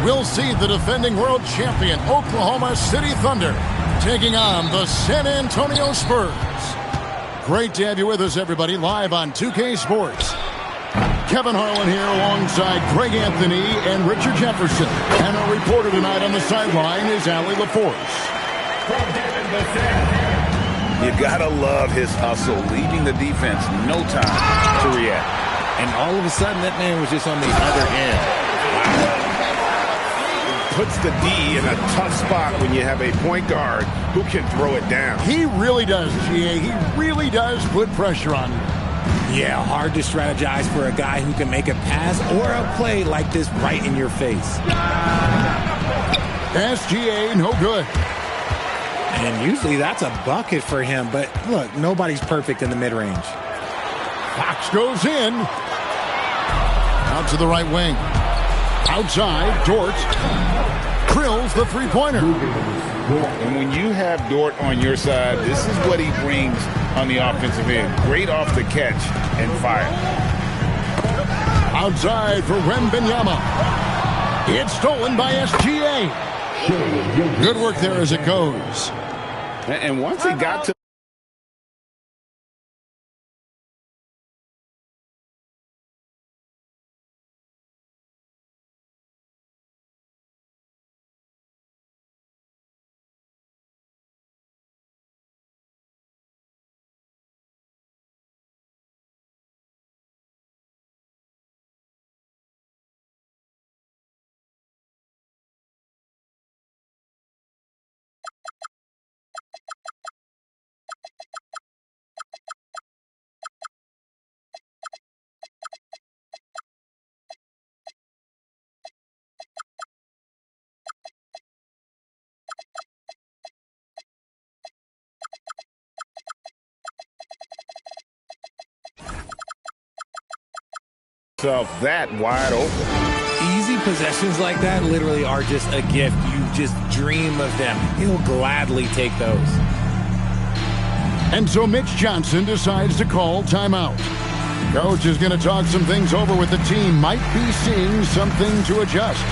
we'll see the defending world champion Oklahoma City Thunder taking on the San Antonio Spurs. Great to have you with us, everybody, live on 2K Sports. Kevin Harlan here alongside Greg Anthony and Richard Jefferson. And our reporter tonight on the sideline is Allie LaForce. You gotta love his hustle, leaving the defense no time to react. And all of a sudden, that man was just on the other end. Wow. Puts the D in a tough spot when you have a point guard who can throw it down. He really does, GA. He really does put pressure on you. Yeah, hard to strategize for a guy who can make a pass or a play like this right in your face. SGA, no good. And usually that's a bucket for him, but look, nobody's perfect in the mid-range. Fox goes in. Out to the right wing. Outside, Dort drills the three-pointer. And when you have Dort on your side, this is what he brings on the offensive end. Great off the catch and fire. Outside for Wembanyama. It's stolen by SGA. Good work there as it goes. And once he got to that wide open. Easy possessions like that literally are just a gift. You just dream of them. He'll gladly take those. And so Mitch Johnson decides to call timeout. Coach is going to talk some things over with the team. Might be seeing something to adjust.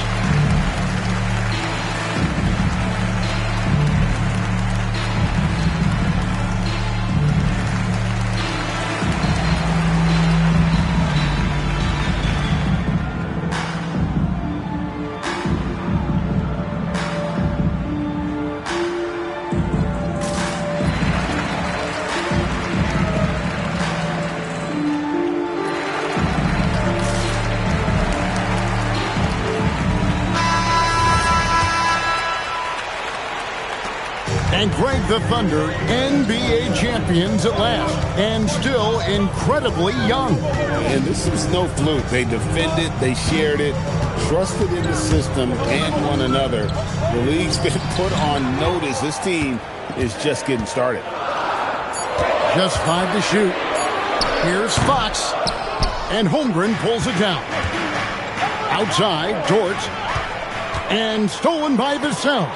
And Greg, the Thunder, NBA champions at last, and still incredibly young. And this is no fluke. They defended, they shared it, trusted in the system and one another. The league's been put on notice. This team is just getting started. Just 5 to shoot. Here's Fox, and Holmgren pulls it down. Outside, Dort, and stolen by Vassell.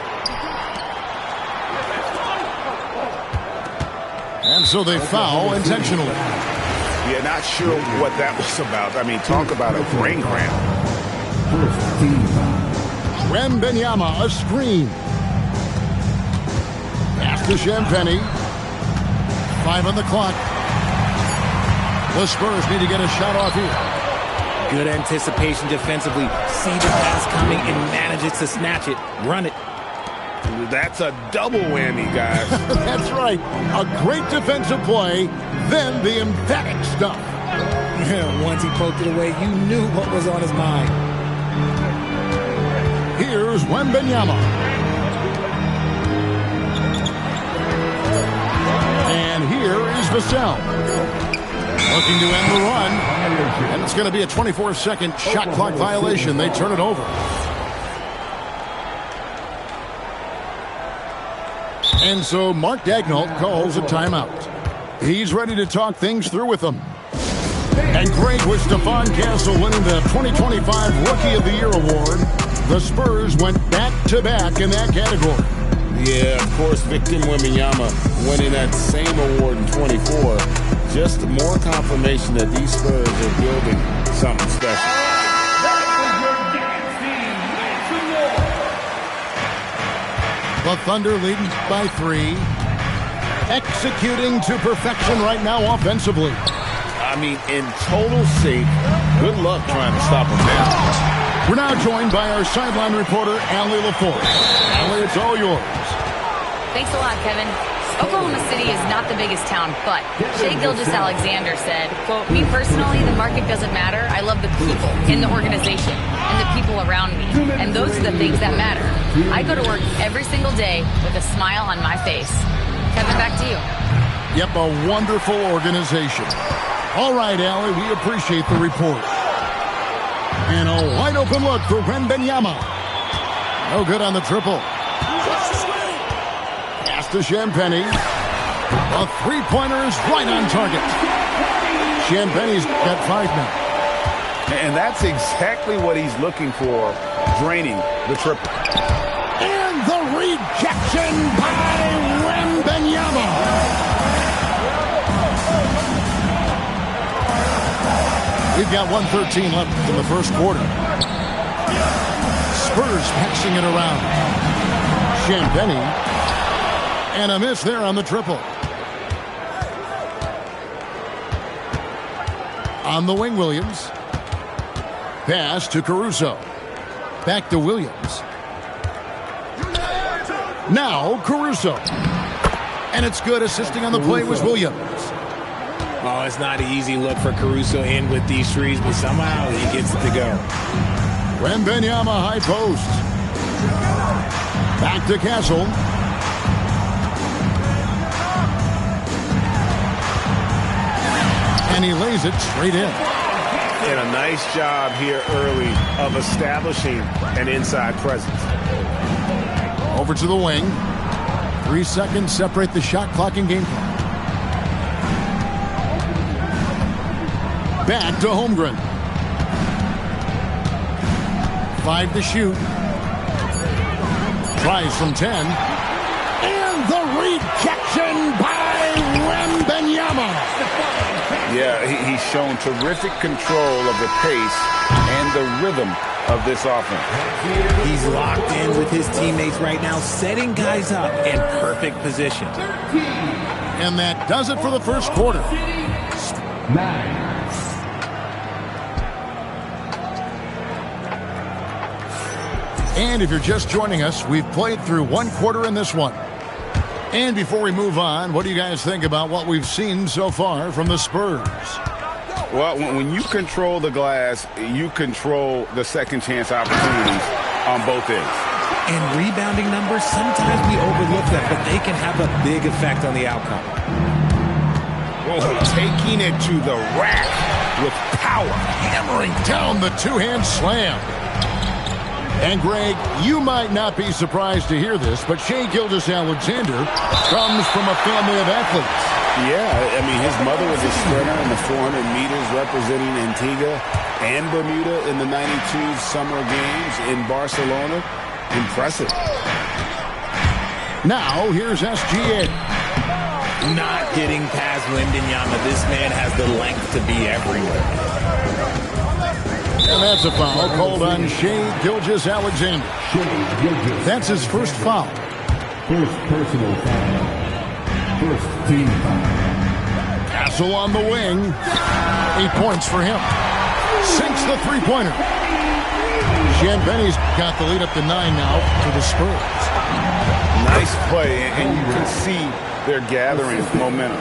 And so they foul intentionally. Yeah, not sure what that was about. I mean, talk about a brain cramp. Wembanyama, a screen. Pass to Champagny. 5 on the clock. The Spurs need to get a shot off here. Good anticipation defensively. See the pass coming and manages to snatch it. Run it. That's a double whammy, guys. That's right. A great defensive play, then the emphatic stuff. Once he poked it away, you knew what was on his mind. Here's Wembanyama. And here is Vassell. Looking to end the run. And it's going to be a 24-second shot clock violation. They turn it over. And so Mark Daigneault calls a timeout. He's ready to talk things through with them. And Greg, with Stephon Castle winning the 2025 Rookie of the Year award, the Spurs went back-to-back in that category. Yeah, of course, Victor Wembanyama winning that same award in 24. Just more confirmation that these Spurs are building something special. The Thunder leading by 3. Executing to perfection right now offensively. I mean, in total sync. Good luck trying to stop him now. We're now joined by our sideline reporter, Allie LaForce. Allie, it's all yours. Thanks a lot, Kevin. Oklahoma City is not the biggest town, but Shai Gilgeous-Alexander said, quote, "Me personally, the market doesn't matter. I love the people in the organization and the people around me. And those are the things that matter. I go to work every single day with a smile on my face." Kevin, back to you. Yep, a wonderful organization. All right, Allie, we appreciate the report. And a wide open look for Wembanyama. No good on the triple. Pass to Champagnie. A three-pointer is right on target. Champagnie's got 5 now. And that's exactly what he's looking for, draining the triple. And the rejection by Wembanyama. We've got 1:13 left in the first quarter. Spurs passing it around. Champagnie. And a miss there on the triple. On the wing, Williams. Pass to Caruso. Back to Williams. Now Caruso. And it's good. Assisting on the play was Williams. Oh, it's not an easy look for Caruso in with these threes, but somehow he gets it to go. Wembanyama high post. Back to Castle. And he lays it straight in. And a nice job here early of establishing an inside presence. Over to the wing. 3 seconds separate the shot clock and game clock. Back to Holmgren. 5 to shoot. Tries from 10. And the rejection by Wembanyama. Yeah, he's shown terrific control of the pace and the rhythm of this offense. He's locked in with his teammates right now, setting guys up in perfect position. And that does it for the first quarter. 9. And if you're just joining us, we've played through 1 quarter in this one. And before we move on, what do you guys think about what we've seen so far from the Spurs? Well, when you control the glass, you control the second chance opportunities on both ends. And rebounding numbers, sometimes we overlook that, but they can have a big effect on the outcome. Oh, taking it to the rack with power. Hammering down the two-hand slam. And, Greg, you might not be surprised to hear this, but Shai Gilgeous-Alexander comes from a family of athletes. Yeah, I mean, his mother was a sprinter in the 400 meters representing Antigua and Bermuda in the 92 Summer Games in Barcelona. Impressive. Now, here's SGA. Not getting past Wembanyama. This man has the length to be everywhere. And that's a foul called on Shai Gilgeous-Alexander. That's his first foul. First personal foul. First team foul. Castle on the wing. 8 points for him. Sinks the three-pointer. Champagnie's got the lead up to 9 now for the Spurs. Nice play, and you can see they're gathering momentum.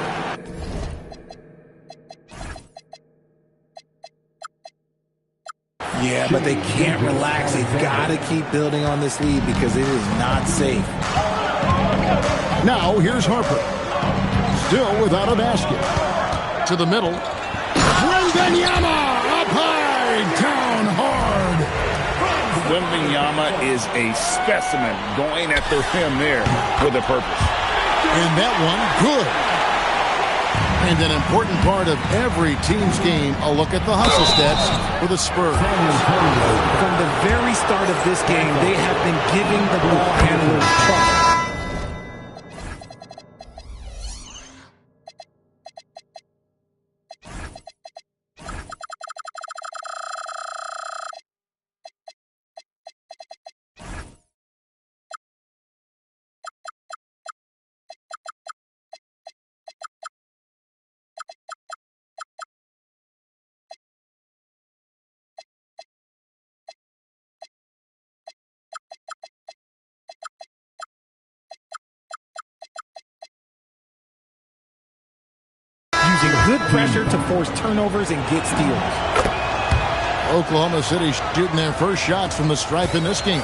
Yeah, but they can't relax. They've got to keep building on this lead because it is not safe. Now, here's Harper. Still without a basket. To the middle. Wembanyama up high, down hard. Wembanyama is a specimen going at the rim there with a purpose. And that one, good. And an important part of every team's game, a look at the hustle stats for the Spurs. From the very start of this game, they have been giving the ball handlers trouble. using good pressure to force turnovers and get steals. Oklahoma City shooting their first shots from the stripe in this game.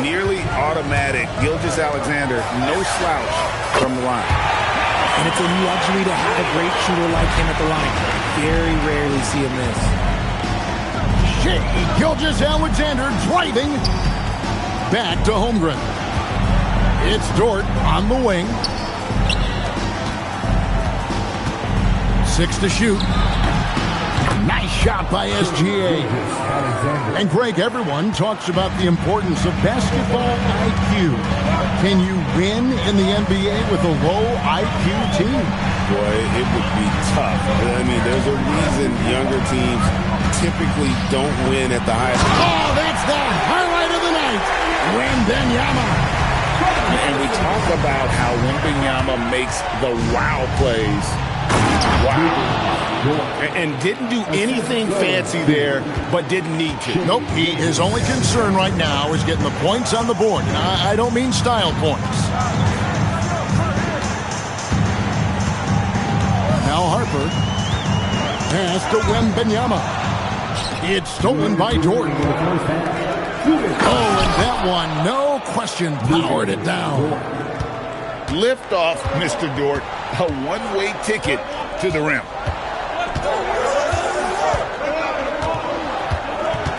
Nearly automatic. Gilgeous-Alexander, no slouch from the line. And it's a luxury to have a great shooter like him at the line. Very rarely see him miss. Shea Gilgeous-Alexander driving back to Holmgren. It's Dort on the wing. 6 to shoot. Nice shot by SGA. And Greg, everyone talks about the importance of basketball IQ. Can you win in the NBA with a low IQ team? Boy, it would be tough. I mean, there's a reason younger teams typically don't win at the highest level. Oh, that's the highlight of the night. Wembanyama. And we talk about how Wembanyama makes the wow plays. Wow. And didn't do anything fancy there, but didn't need to. Nope, his only concern right now is getting the points on the board. And I don't mean style points. Now Harper. Pass to Wembanyama. It's stolen by Dort. Oh, and that one, no question, powered it down. Lift off, Mr. Dort. A one-way ticket to the rim.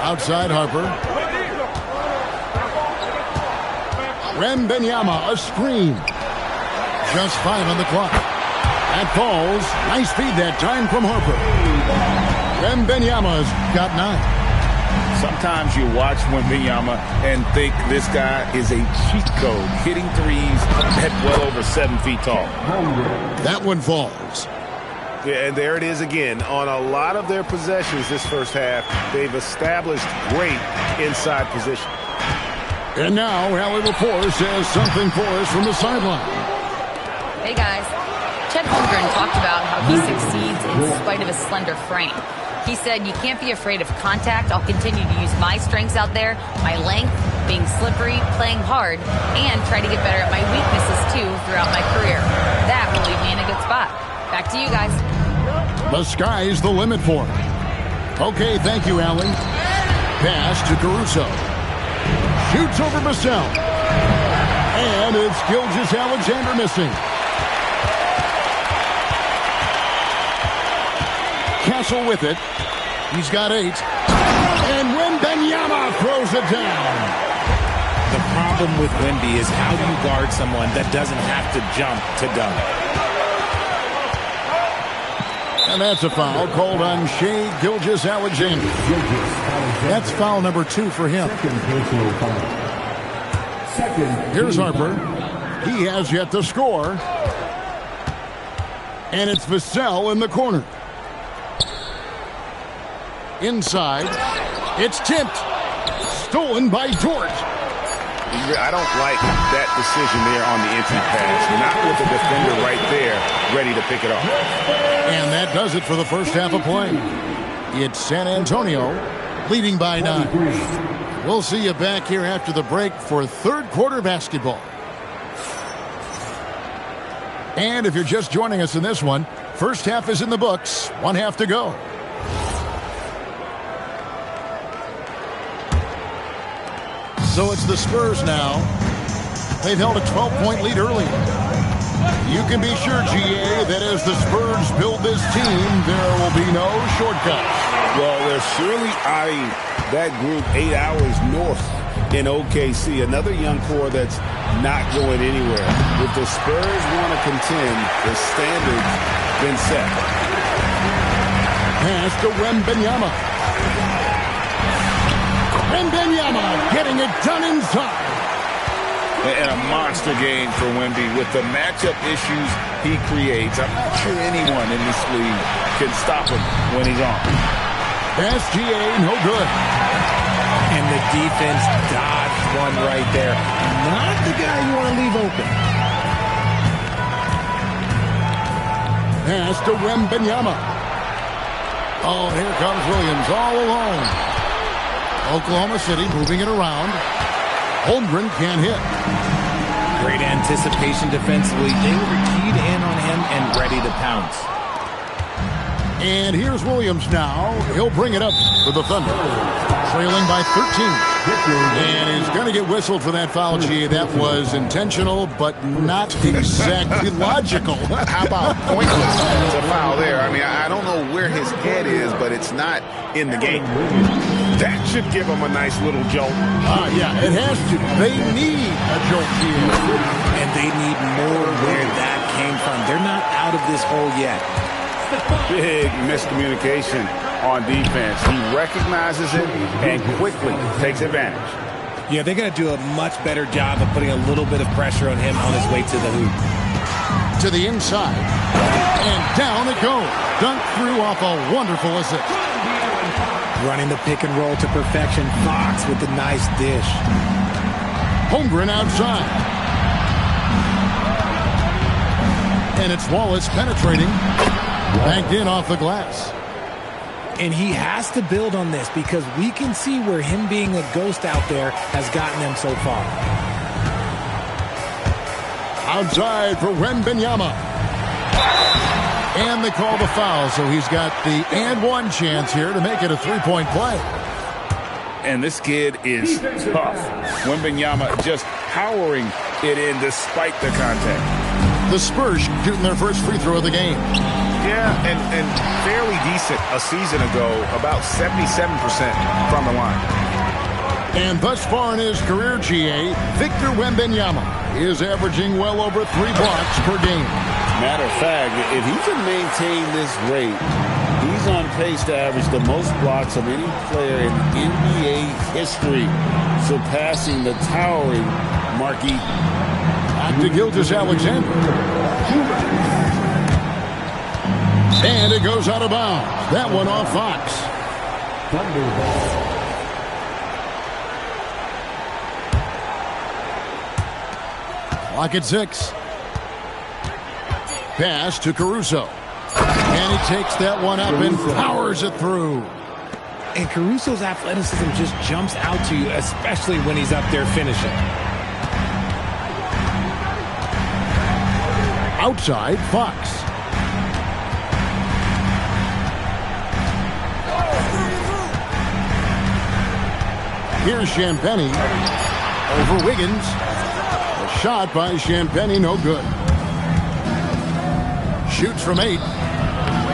Outside Harper. Wembanyama, a screen. Just 5 on the clock. That falls. Nice feed that time from Harper. Wembanyama's got 9. Sometimes you watch Wembanyama and think this guy is a cheat code, hitting threes at well over 7 feet tall. That one falls. Yeah, and there it is again. On a lot of their possessions this first half, they've established great inside position. And now Allie LaForce says something for us from the sideline. Hey, guys. Chet Holmgren talked about how he succeeds in spite of his slender frame. He said, you can't be afraid of contact. I'll continue to use my strengths out there, my length, being slippery, playing hard, and try to get better at my weaknesses, too, throughout my career. That will leave me in a good spot. Back to you guys. The sky's the limit for him. Okay, thank you, Allie. Pass to Caruso. Shoots over Vassell. And it's Gilgeous-Alexander missing. Castle with it. He's got 8. And Wembanyama throws it down. The problem with Wemby is how do you guard someone that doesn't have to jump to dunk? And that's a foul called on Shea Gilgeous-Alexander. That's foul number 2 for him. Here's Harper. He has yet to score. And it's Vassell in the corner. Inside. It's tipped. Stolen by Dort. I don't like that decision there on the entry pass. Not with the defender right there, ready to pick it off. And that does it for the first half of play. It's San Antonio leading by 9. We'll see you back here after the break for third quarter basketball. And if you're just joining us in this one, first half is in the books. 1 half to go. So it's the Spurs now. They've held a 12-point lead early. You can be sure, GA, that as the Spurs build this team, there will be no shortcuts. Well, they're surely eyeing that group 8 hours north in OKC. Another young core that's not going anywhere. If the Spurs want to contend, the standard's been set. Pass to Wembanyama. Wembanyama getting it done inside. And a monster game for Wemby with the matchup issues he creates. I'm not sure anyone in this league can stop him when he's on. SGA, no good. And the defense dodged one right there. Not the guy you want to leave open. Pass to Wembanyama. Oh, here comes Williams all alone. Oklahoma City moving it around. Holmgren can't hit. Great anticipation defensively. They were keyed in on him and ready to pounce. And here's Williams now. He'll bring it up for the Thunder. Trailing by 13. And he's going to get whistled for that foul, G. That was intentional, but not exactly logical. How about pointless to foul there? I mean, I don't know where his head is, but it's not in the game. That should give him a nice little jolt. Yeah, it has to. They need a jolt here. And they need more where that came from. They're not out of this hole yet. Big miscommunication on defense. He recognizes it and quickly takes advantage. Yeah, they're going to do a much better job of putting a little bit of pressure on him on his way to the hoop. To the inside. And down it goes. Dunked through off a wonderful assist. Running the pick and roll to perfection. Fox with the nice dish. Holmgren outside. And it's Wallace penetrating. Banked in off the glass. And he has to build on this because we can see where him being a ghost out there has gotten them so far. Outside for Wembanyama. And they call the foul, so he's got the and one chance here to make it a three-point play. And this kid is tough. Wembanyama just powering it in despite the contact. The Spurs shooting their first free throw of the game. Yeah, and fairly decent a season ago, about 77% from the line. And thus far in his career, GA, Victor Wembanyama is averaging well over 3 blocks per game. Matter of fact, if he can maintain this rate, he's on pace to average the most blocks of any player in NBA history, surpassing the towering Marquis. Back to Gilgeous-Alexander. And it goes out of bounds. That one off Fox. Clock at 6. Pass to Caruso. And he takes that one up and powers it through. And Caruso's athleticism just jumps out to you, especially when he's up there finishing. Outside, Fox. Here's Champagny over Wiggins. A shot by Champagny, no good. Shoots from 8.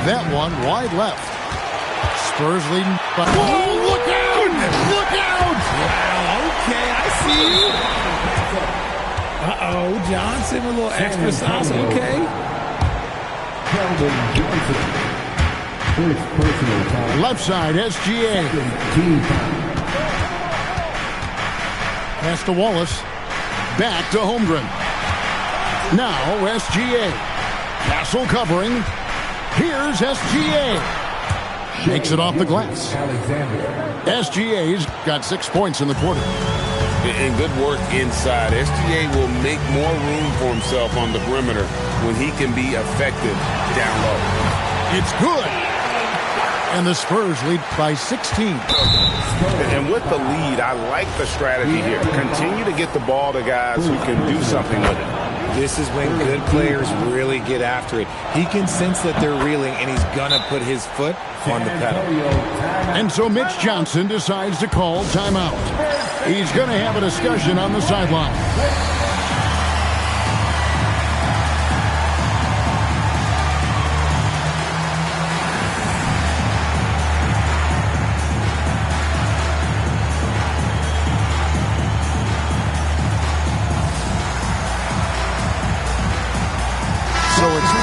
That one wide left. Spurs leading by... Whoa, look out! Look out! Wow, okay, I see. Uh-oh, Johnson with a little extra sauce, okay. Left side, SGA. Pass to Wallace. Back to Holmgren. Now SGA. Castle covering. Here's SGA. Makes it off the glass. SGA's got 6 points in the quarter. And good work inside. SGA will make more room for himself on the perimeter when he can be effective down low. It's good. And the Spurs lead by 16. And with the lead, I like the strategy here. Continue to get the ball to guys who can do something with it. This is when good players really get after it. He can sense that they're reeling, and he's going to put his foot on the pedal. And so Mitch Johnson decides to call timeout. He's going to have a discussion on the sideline.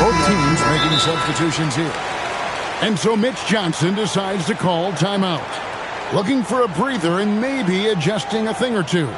Both teams making substitutions here. And so Mitch Johnson decides to call timeout. Looking for a breather and maybe adjusting a thing or two.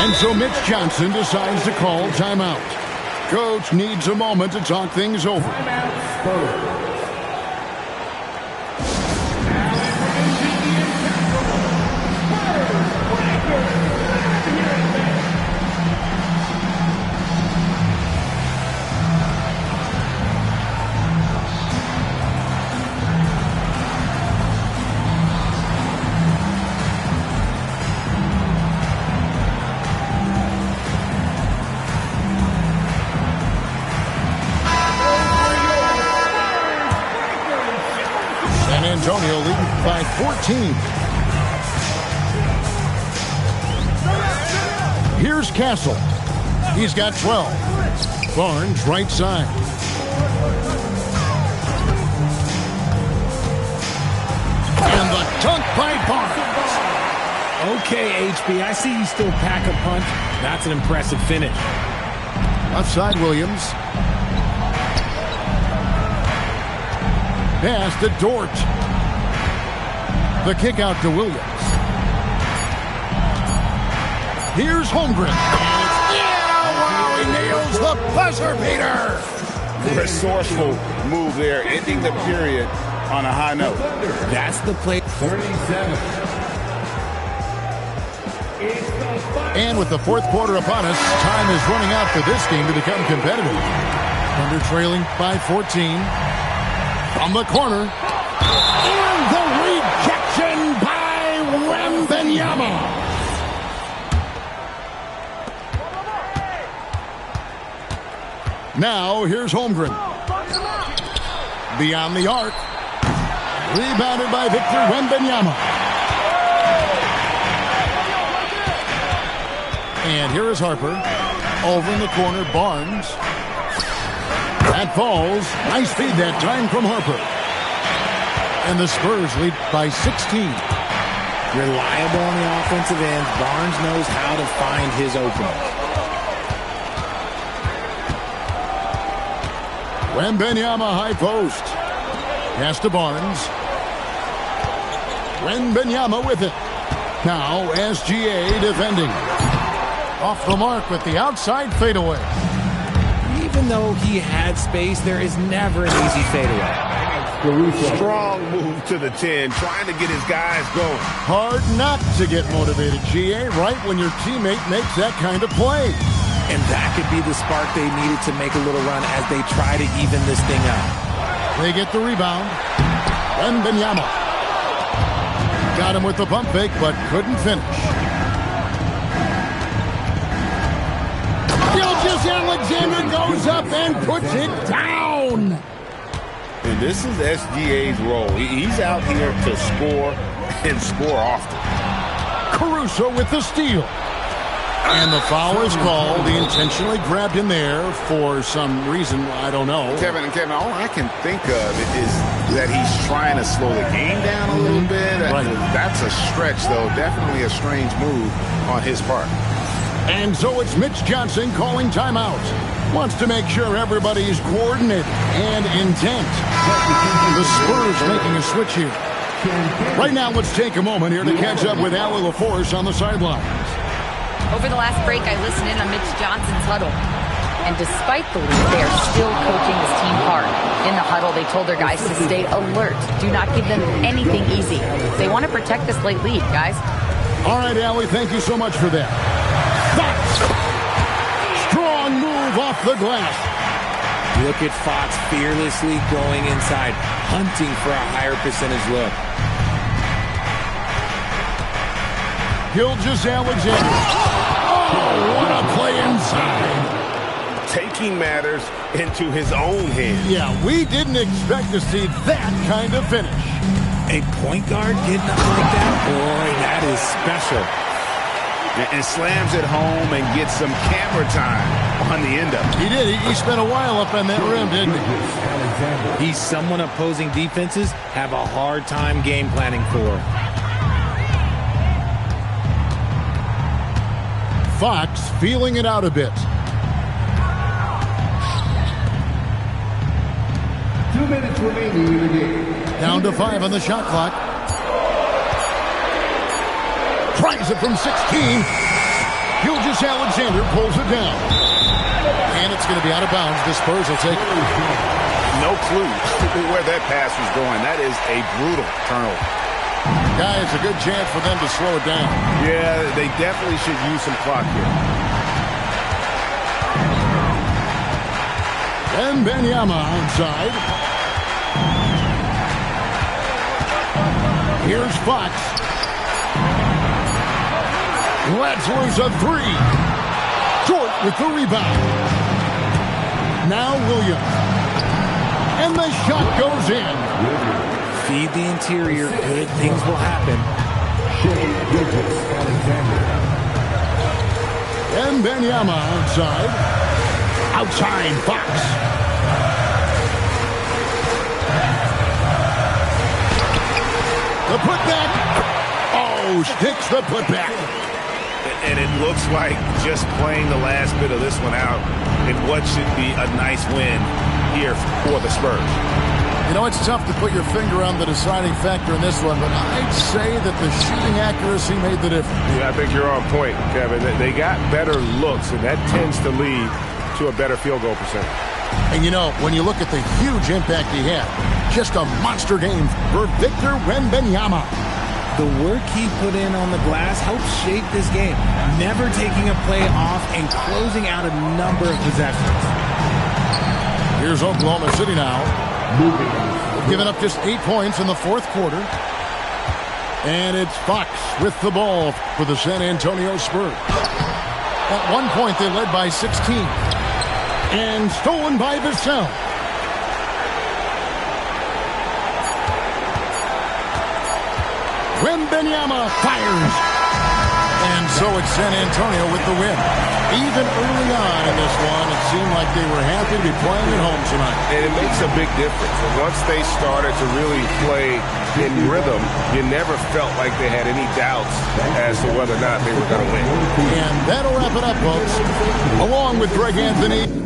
And so Mitch Johnson decides to call timeout. Coach needs a moment to talk things over. Antonio leading by 14. Here's Castle. He's got 12. Barnes right side. And the dunk by Barnes. Okay, HB, I see you still pack a punch. That's an impressive finish. Left side, Williams. Pass to Dort. The kick out to Williams. Here's Holmgren. Wow, he nails the buzzer beater. Resourceful move there, ending the period on a high note. That's the play. 37. And with the fourth quarter upon us, time is running out for this game to become competitive. Thunder trailing by 14. From the corner. And the rejection by Wembanyama. Now here's Holmgren. Beyond the arc. Rebounded by Victor Wembanyama. And here is Harper. Over in the corner, Barnes. That falls. Nice feed that time from Harper. And the Spurs lead by 16. Reliable on the offensive end. Barnes knows how to find his openings. Wembanyama high post. Pass to Barnes. Wembanyama with it. Now SGA defending. Off the mark with the outside fadeaway. Even though he had space, there is never an easy fadeaway. Strong move to the 10, trying to get his guys going. Hard not to get motivated, GA, right when your teammate makes that kind of play. And that could be the spark they needed to make a little run as they try to even this thing out. They get the rebound. Wembanyama. Got him with the pump fake, but couldn't finish. Alexander goes up and puts it down. And this is SGA's role. He's out here to score and score often. Caruso with the steal. And the foul is called. He intentionally grabbed him there for some reason. I don't know. Kevin, all I can think of is that he's trying to slow the game down a little bit. Right. That's a stretch, though. Definitely a strange move on his part. And so it's Mitch Johnson calling timeout. Wants to make sure everybody is coordinated and intent. The Spurs making a switch here. Right now, let's take a moment here to catch up with Allie LaForce on the sidelines. Over the last break, I listened in on Mitch Johnson's huddle. And despite the lead, they are still coaching this team hard. In the huddle, they told their guys to stay alert. Do not give them anything easy. They want to protect this late lead, guys. All right, Allie, thank you so much for that. Fox! Strong move off the glass. Look at Fox fearlessly going inside, hunting for a higher percentage look. Gilgeous-Alexander. Oh, what a play inside. Taking matters into his own hands. Yeah, we didn't expect to see that kind of finish. A point guard getting up like that? Boy, that is special. And slams it home and gets some camera time on the end of it. He did. He spent a while up on that rim, didn't he? He's someone opposing defenses have a hard time game planning for. Fox feeling it out a bit. 2 minutes remaining in the game. Down to 5 on the shot clock. Tries it from 16. Alexander pulls it down. And it's going to be out of bounds. The Spurs will take it. No clue where that pass was going. That is a brutal turnover. Guys, a good chance for them to slow it down. Yeah, they definitely should use some clock here. And Benyama onside. Here's Fox. Let's lose a three. Short with the rebound. Now Williams. And the shot goes in. Feed the interior. Good things will happen. And Benyama outside. Outside Fox. The putback. Oh, sticks the putback. And it looks like just playing the last bit of this one out in what should be a nice win here for the Spurs. You know, it's tough to put your finger on the deciding factor in this one, but I'd say that the shooting accuracy made the difference. Yeah, I think you're on point, Kevin. They got better looks, and that tends to lead to a better field goal percentage. And, you know, when you look at the huge impact he had, just a monster game for Victor Wembanyama. The work he put in on the glass helped shape this game, never taking a play off and closing out a number of possessions. Here's Oklahoma City now. They've given up just 8 points in the fourth quarter. And it's Fox with the ball for the San Antonio Spurs. At one point, they led by 16. And stolen by Vassell. Wembanyama fires. And so it's San Antonio with the win. Even early on in this one, it seemed like they were happy to be playing at home tonight. And it makes a big difference. And once they started to really play in rhythm, you never felt like they had any doubts as to whether or not they were going to win. And that'll wrap it up, folks. Along with Greg Anthony.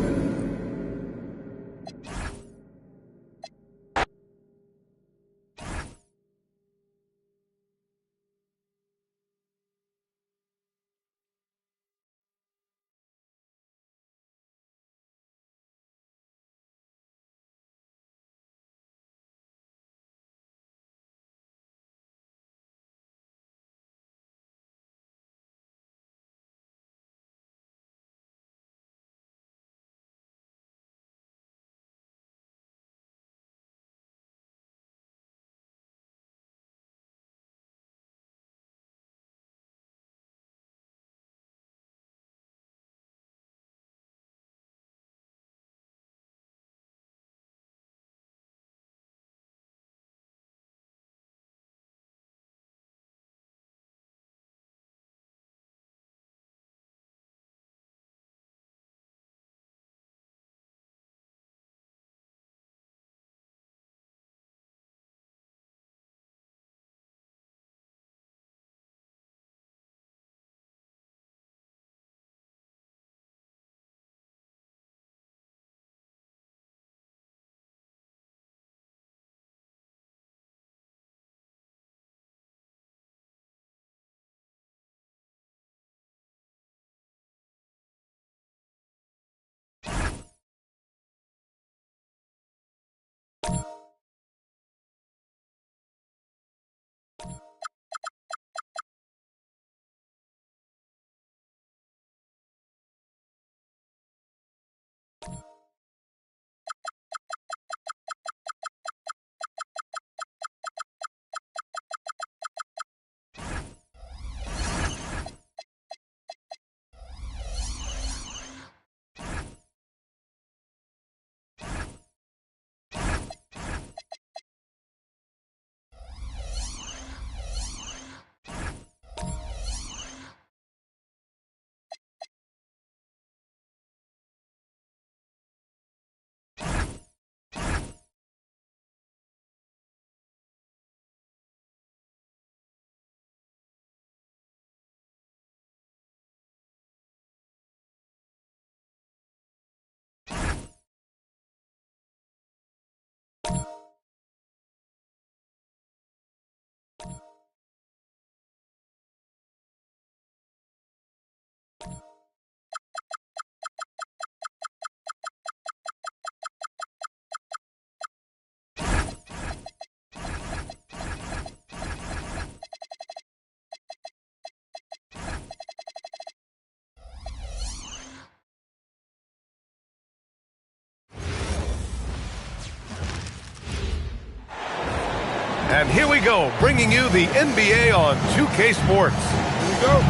And here we go, bringing you the NBA on 2K Sports.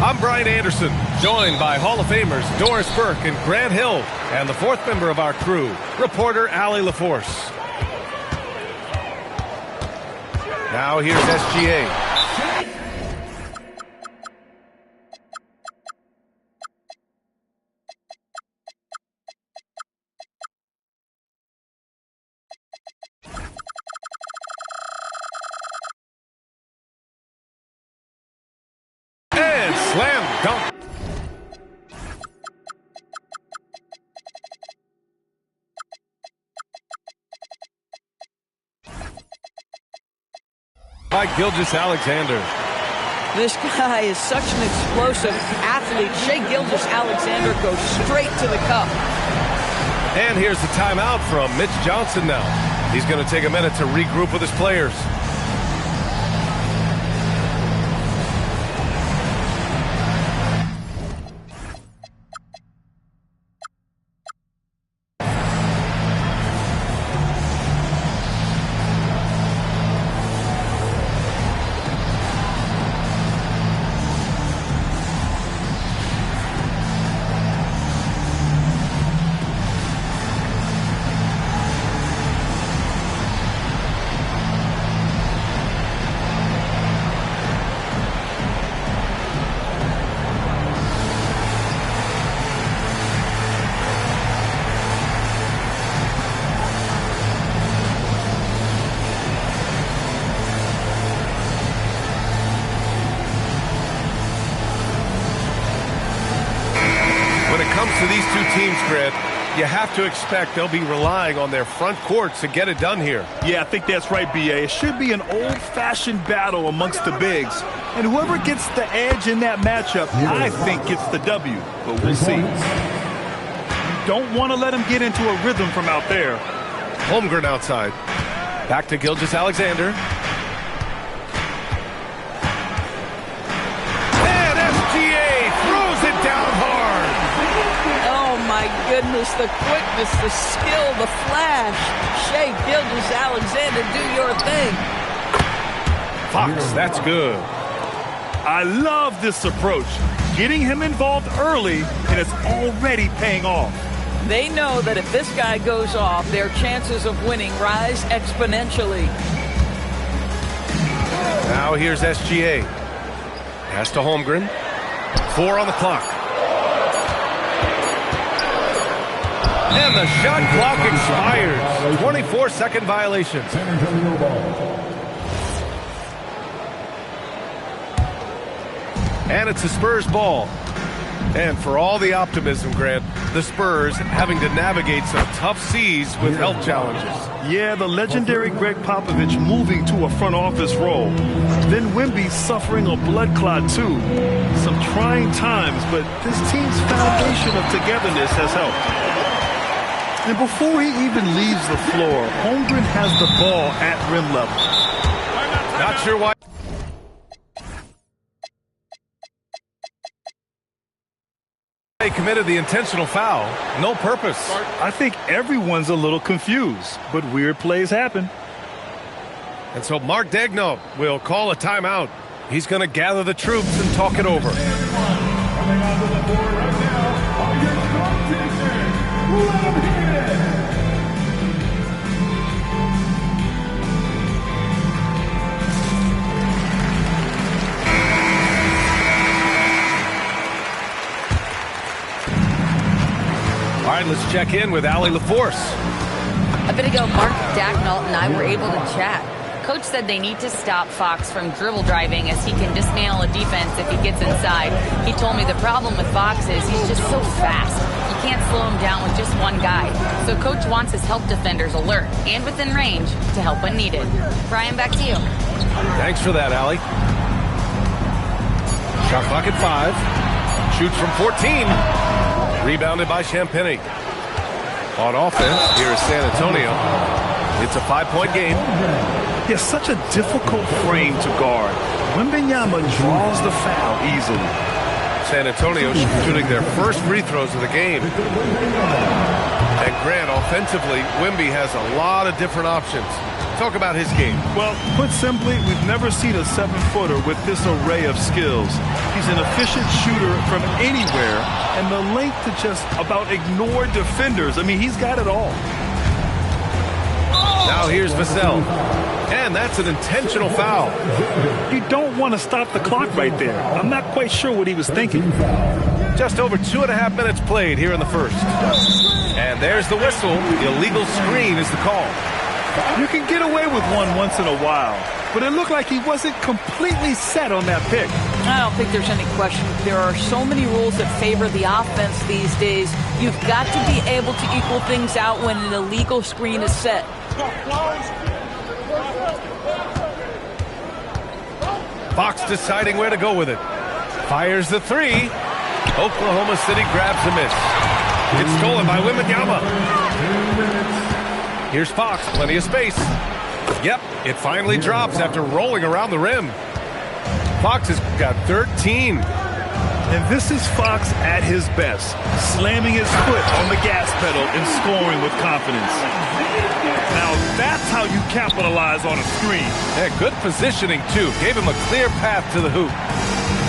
I'm Brian Anderson, joined by Hall of Famers Doris Burke and Grant Hill, and the fourth member of our crew, reporter Allie LaForce. Now here's SGA. And slam dunk. By Gilgeous-Alexander. This guy is such an explosive athlete. Shai Gilgeous-Alexander goes straight to the cup. And here's the timeout from Mitch Johnson now. He's going to take a minute to regroup with his players. When it comes to these two teams, Grant, you have to expect they'll be relying on their front courts to get it done here. Yeah, I think that's right, B.A. It should be an old-fashioned battle amongst the bigs. And whoever gets the edge in that matchup, I think gets the W. But we'll see. You don't want to let him get into a rhythm from out there. Holmgren outside. Back to Gilgeous-Alexander. And SGA throws it down hard. Oh, my goodness, the quickness, the skill, the flash. Shai Gilgeous-Alexander, do your thing. Fox, that's good. I love this approach. Getting him involved early, and it's already paying off. They know that if this guy goes off, their chances of winning rise exponentially. Now here's SGA. Pass to Holmgren. 4 on the clock. And the shot clock expires. 24-second violation. And it's the Spurs ball. And for all the optimism, Grant, the Spurs having to navigate some tough seas with health challenges. Yeah, the legendary Greg Popovich moving to a front office role. Then Wemby suffering a blood clot too. Some trying times, but this team's foundation of togetherness has helped. And before he even leaves the floor, Holmgren has the ball at rim level. Not sure why. They committed the intentional foul. No purpose. I think everyone's a little confused, but weird plays happen. And so Mark Daigneault will call a timeout. He's going to gather the troops and talk it over. Coming onto the board right now are your competition. Let him hit. All right, let's check in with Allie LaForce. A bit ago, Mark Daigneault and I were able to chat. Coach said they need to stop Fox from dribble driving as he can dismantle a defense if he gets inside. He told me the problem with Fox is he's just so fast. You can't slow him down with just one guy. So Coach wants his help defenders alert and within range to help when needed. Brian, back to you. Thanks for that, Allie. Shot clock at 5. Shoots from 14. Rebounded by Champagny. On offense, here is San Antonio. It's a 5-point game. Yeah, such a difficult frame to guard. Wembanyama draws the foul easily. San Antonio shooting their first free throws of the game. And Grant, offensively, Wemby has a lot of different options. talk about his game. Well, put simply, we've never seen a 7-footer with this array of skills. He's an efficient shooter from anywhere, and the length to just about ignore defenders. I mean, he's got it all. Now here's Vassell. And that's an intentional foul. You don't want to stop the clock right there. I'm not quite sure what he was thinking. Just over 2.5 minutes played here in the first. And there's the whistle. The illegal screen is the call. You can get away with one once in a while, but it looked like he wasn't completely set on that pick. I don't think there's any question. There are so many rules that favor the offense these days. You've got to be able to equal things out when an illegal screen is set. Fox deciding where to go with it. Fires the three. Oklahoma City grabs a miss. It's stolen by Wembanyama. Here's Fox, plenty of space. Yep, it finally drops after rolling around the rim. Fox has got 13. And this is Fox at his best, slamming his foot on the gas pedal and scoring with confidence. Now that's how you capitalize on a screen. Yeah, good positioning, too. Gave him a clear path to the hoop.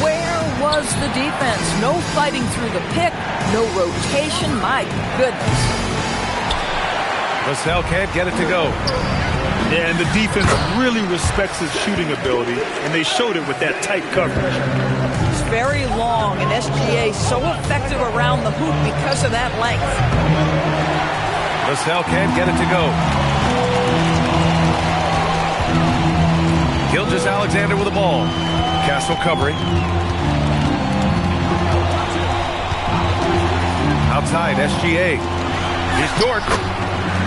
Where was the defense? No fighting through the pick, no rotation. My goodness. Vassell can't get it to go. Yeah, and the defense really respects his shooting ability, and they showed it with that tight coverage. He's very long, and SGA so effective around the hoop because of that length. Vassell can't get it to go. Gilgeous-Alexander with the ball. Castle covering. Outside, SGA. Here's Dort.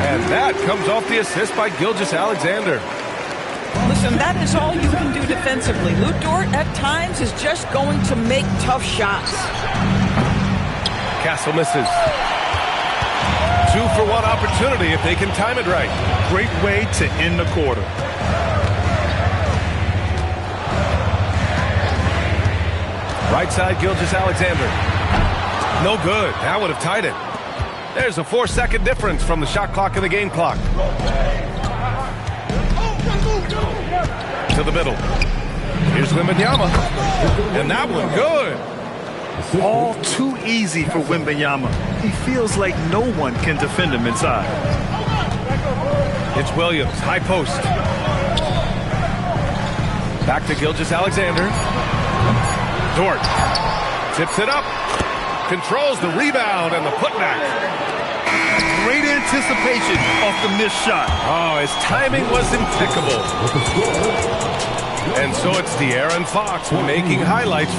And that comes off the assist by Gilgeous-Alexander. Listen, that is all you can do defensively. Lou Dort, at times, is just going to make tough shots. Castle misses. 2-for-1 opportunity if they can time it right. Great way to end the quarter. Right side, Gilgeous-Alexander. No good. That would have tied it. There's a 4-second difference from the shot clock and the game clock. To the middle. Here's Wembanyama. And that one good. All too easy for Wembanyama. He feels like no one can defend him inside. It's Williams, high post. Back to Gilgeous-Alexander. Dort tips it up. Controls the rebound and the putback. Great anticipation off the missed shot. Oh, his timing was impeccable. And so it's De'Aaron Fox making highlights.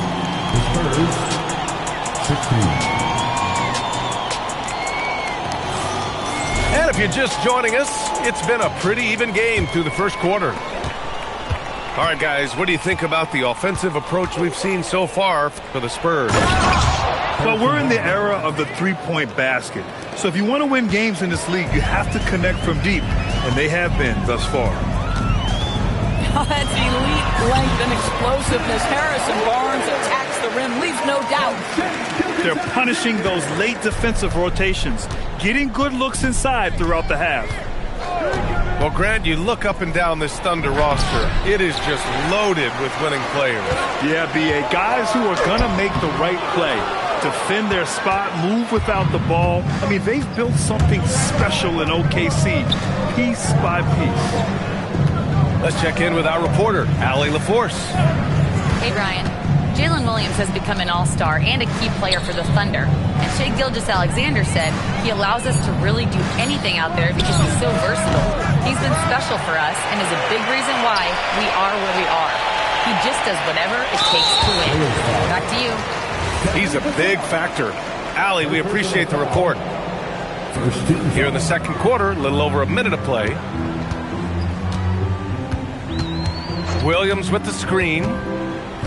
And if you're just joining us, it's been a pretty even game through the first quarter. All right, guys, what do you think about the offensive approach we've seen so far for the Spurs? Well, we're in the era of the three-point basket. So if you want to win games in this league, you have to connect from deep. And they have been thus far. Oh, that's elite length and explosiveness. Harrison Barnes attacks the rim, leaves no doubt. They're punishing those late defensive rotations, getting good looks inside throughout the half. Well, Grant, you look up and down this Thunder roster. It is just loaded with winning players. Yeah, B.A. Guys who are going to make the right play. Defend their spot, move without the ball. I mean, they've built something special in OKC, piece by piece. Let's check in with our reporter, Allie LaForce. Hey, Brian. Jalen Williams has become an all-star and a key player for the Thunder. And Shai Gilgeous-Alexander said he allows us to really do anything out there because he's so versatile. He's been special for us and is a big reason why we are where we are. He just does whatever it takes to win. Back to you. He's a big factor. Allie, we appreciate the report. Here in the second quarter, a little over a minute of play. Williams with the screen.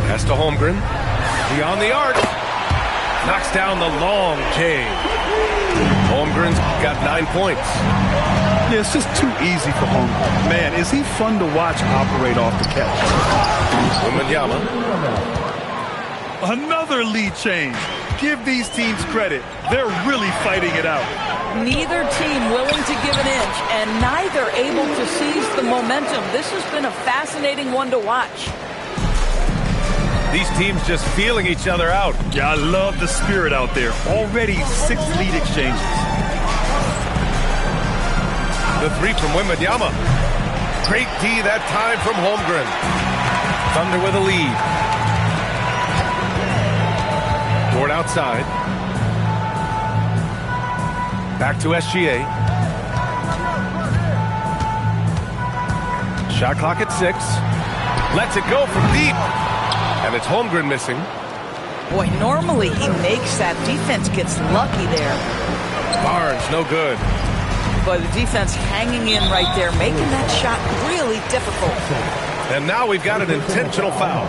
Pass to Holmgren. Beyond the arc. Knocks down the long J. Holmgren's got 9 points. Yeah, it's just too easy for Holmgren. Man, is he fun to watch operate off the catch. Wembanyama. Another lead change. Give these teams credit. They're really fighting it out. Neither team willing to give an inch and neither able to seize the momentum. This has been a fascinating one to watch. These teams just feeling each other out. Yeah, I love the spirit out there. Already 6 lead exchanges. The three from Wembanyama. Great D that time from Holmgren. Thunder with a lead. Dort outside. Back to SGA. Shot clock at 6. Lets it go from deep. And it's Holmgren missing. Boy, normally he makes that. Defense gets lucky there. Barnes, no good. But the defense hanging in right there, making that shot really difficult. And now we've got an intentional foul.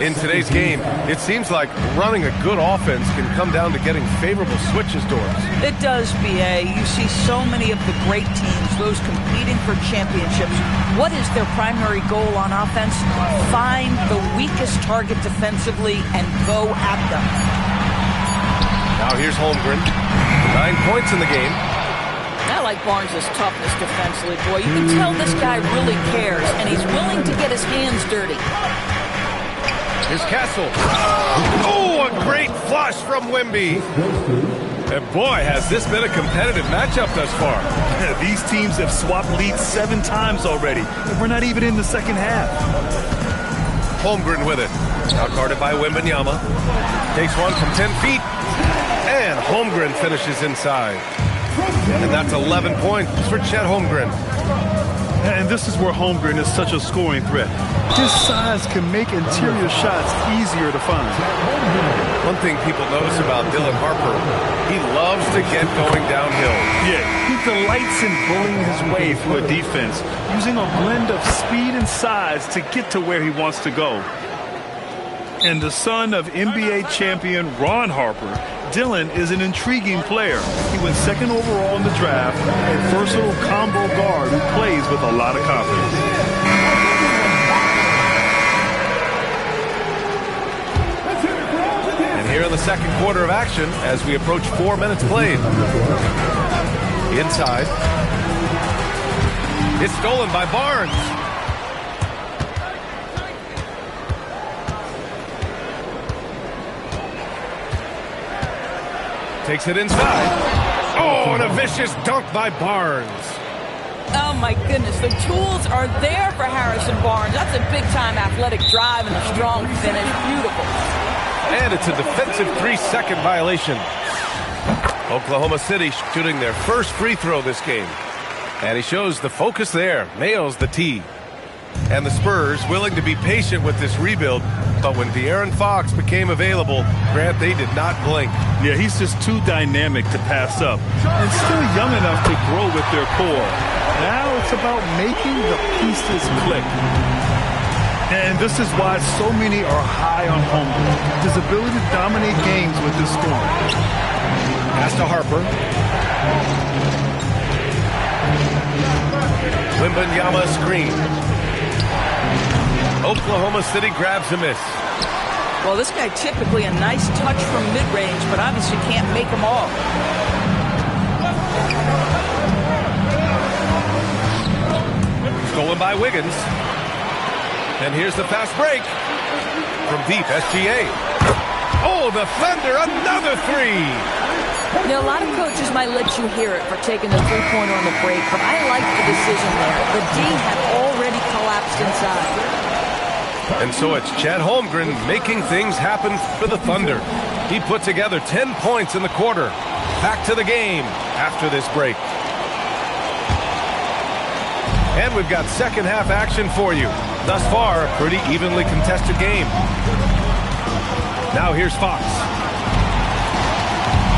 In today's game, it seems like running a good offense can come down to getting favorable switches, Doris. It does, BA. You see so many of the great teams, those competing for championships. What is their primary goal on offense? Find the weakest target defensively and go at them. Now here's Holmgren. 9 points in the game. I like Barnes' toughness defensively, boy. You can tell this guy really cares, and he's willing to get his hands dirty. Here's Castle. Oh, a great flush from Wemby. And boy, has this been a competitive matchup thus far. These teams have swapped leads 7 times already, and we're not even in the second half. Holmgren with it. Now guarded by Wembanyama. Takes one from 10 feet. And Holmgren finishes inside. And that's 11 points for Chet Holmgren. And this is where Holmgren is such a scoring threat. His size can make interior shots easier to find. One thing people notice about Dylan Harper, he loves to get going downhill. Yeah, he delights in bullying his way through a defense, using a blend of speed and size to get to where he wants to go. And the son of NBA champion Ron Harper, Dylan is an intriguing player. He went 2nd overall in the draft, a versatile combo guard who plays with a lot of confidence. And here in the second quarter of action, as we approach 4 minutes played. Inside. It's stolen by Barnes. Takes it inside. Oh, and a vicious dunk by Barnes. Oh, my goodness. The tools are there for Harrison Barnes. That's a big-time athletic drive and a strong finish. Beautiful. And it's a defensive 3-second violation. Oklahoma City shooting their first free throw this game. And he shows the focus there. Nails the tee. And the Spurs willing to be patient with this rebuild. But when De'Aaron Fox became available, Grant, they did not blink. Yeah, he's just too dynamic to pass up. And still young enough to grow with their core. Now it's about making the pieces click. And this is why so many are high on Holmgren. His ability to dominate games with his scoring. Pass to Harper. Wembanyama screen. Oklahoma City grabs a miss. Well, this guy typically a nice touch from mid-range, but obviously can't make them all. Stolen by Wiggins. And here's the fast break. From deep, SGA. Oh, the Thunder, another three. Now, a lot of coaches might let you hear it for taking the three-pointer on the break, but I like the decision there. The D had already collapsed inside. And so it's Chet Holmgren making things happen for the Thunder. He put together 10 points in the quarter. Back to the game after this break. And we've got second half action for you. Thus far, a pretty evenly contested game. Now here's Fox.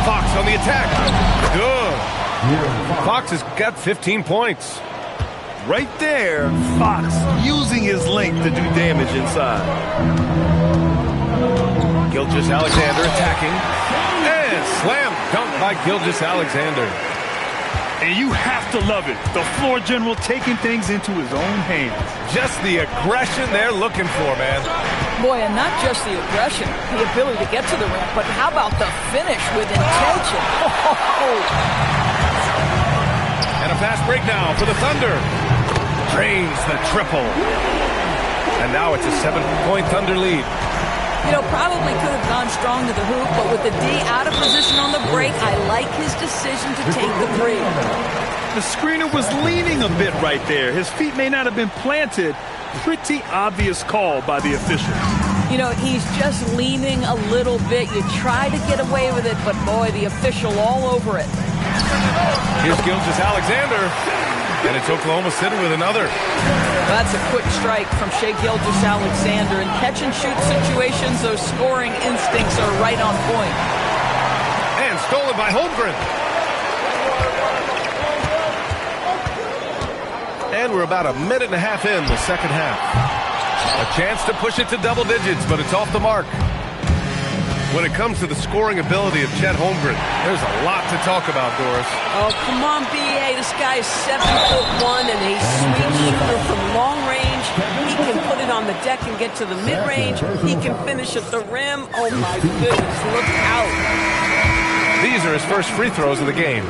Fox on the attack. Good. Fox has got 15 points. Right there, Fox using his length to do damage inside. Gilgeous-Alexander attacking. And slam dunk by Gilgeous-Alexander. And you have to love it. The floor general taking things into his own hands. Just the aggression they're looking for, man. Boy, and not just the aggression, the ability to get to the rim, but how about the finish with intention? And a fast break now for the Thunder. Drains the triple. And now it's a 7-point Thunder lead. You know, probably could have gone strong to the hoop, but with the D out of position on the break, I like his decision to take the three. The screener was leaning a bit right there. His feet may not have been planted. Pretty obvious call by the officials. You know, he's just leaning a little bit. You try to get away with it, but boy, the official all over it. Here's Gilgeous-Alexander, and it's Oklahoma City with another. That's a quick strike from Shai Gilgeous-Alexander. In catch-and-shoot situations, those scoring instincts are right on point. And stolen by Holmgren. And we're about a minute and a half in the second half. A chance to push it to double digits, but it's off the mark. When it comes to the scoring ability of Chet Holmgren, there's a lot to talk about, Doris. Oh, come on, B.A. This guy is 7'1" and a sweet shooter from long range. He can put it on the deck and get to the mid-range. He can finish at the rim. Oh, my goodness, look out. These are his first free throws of the game.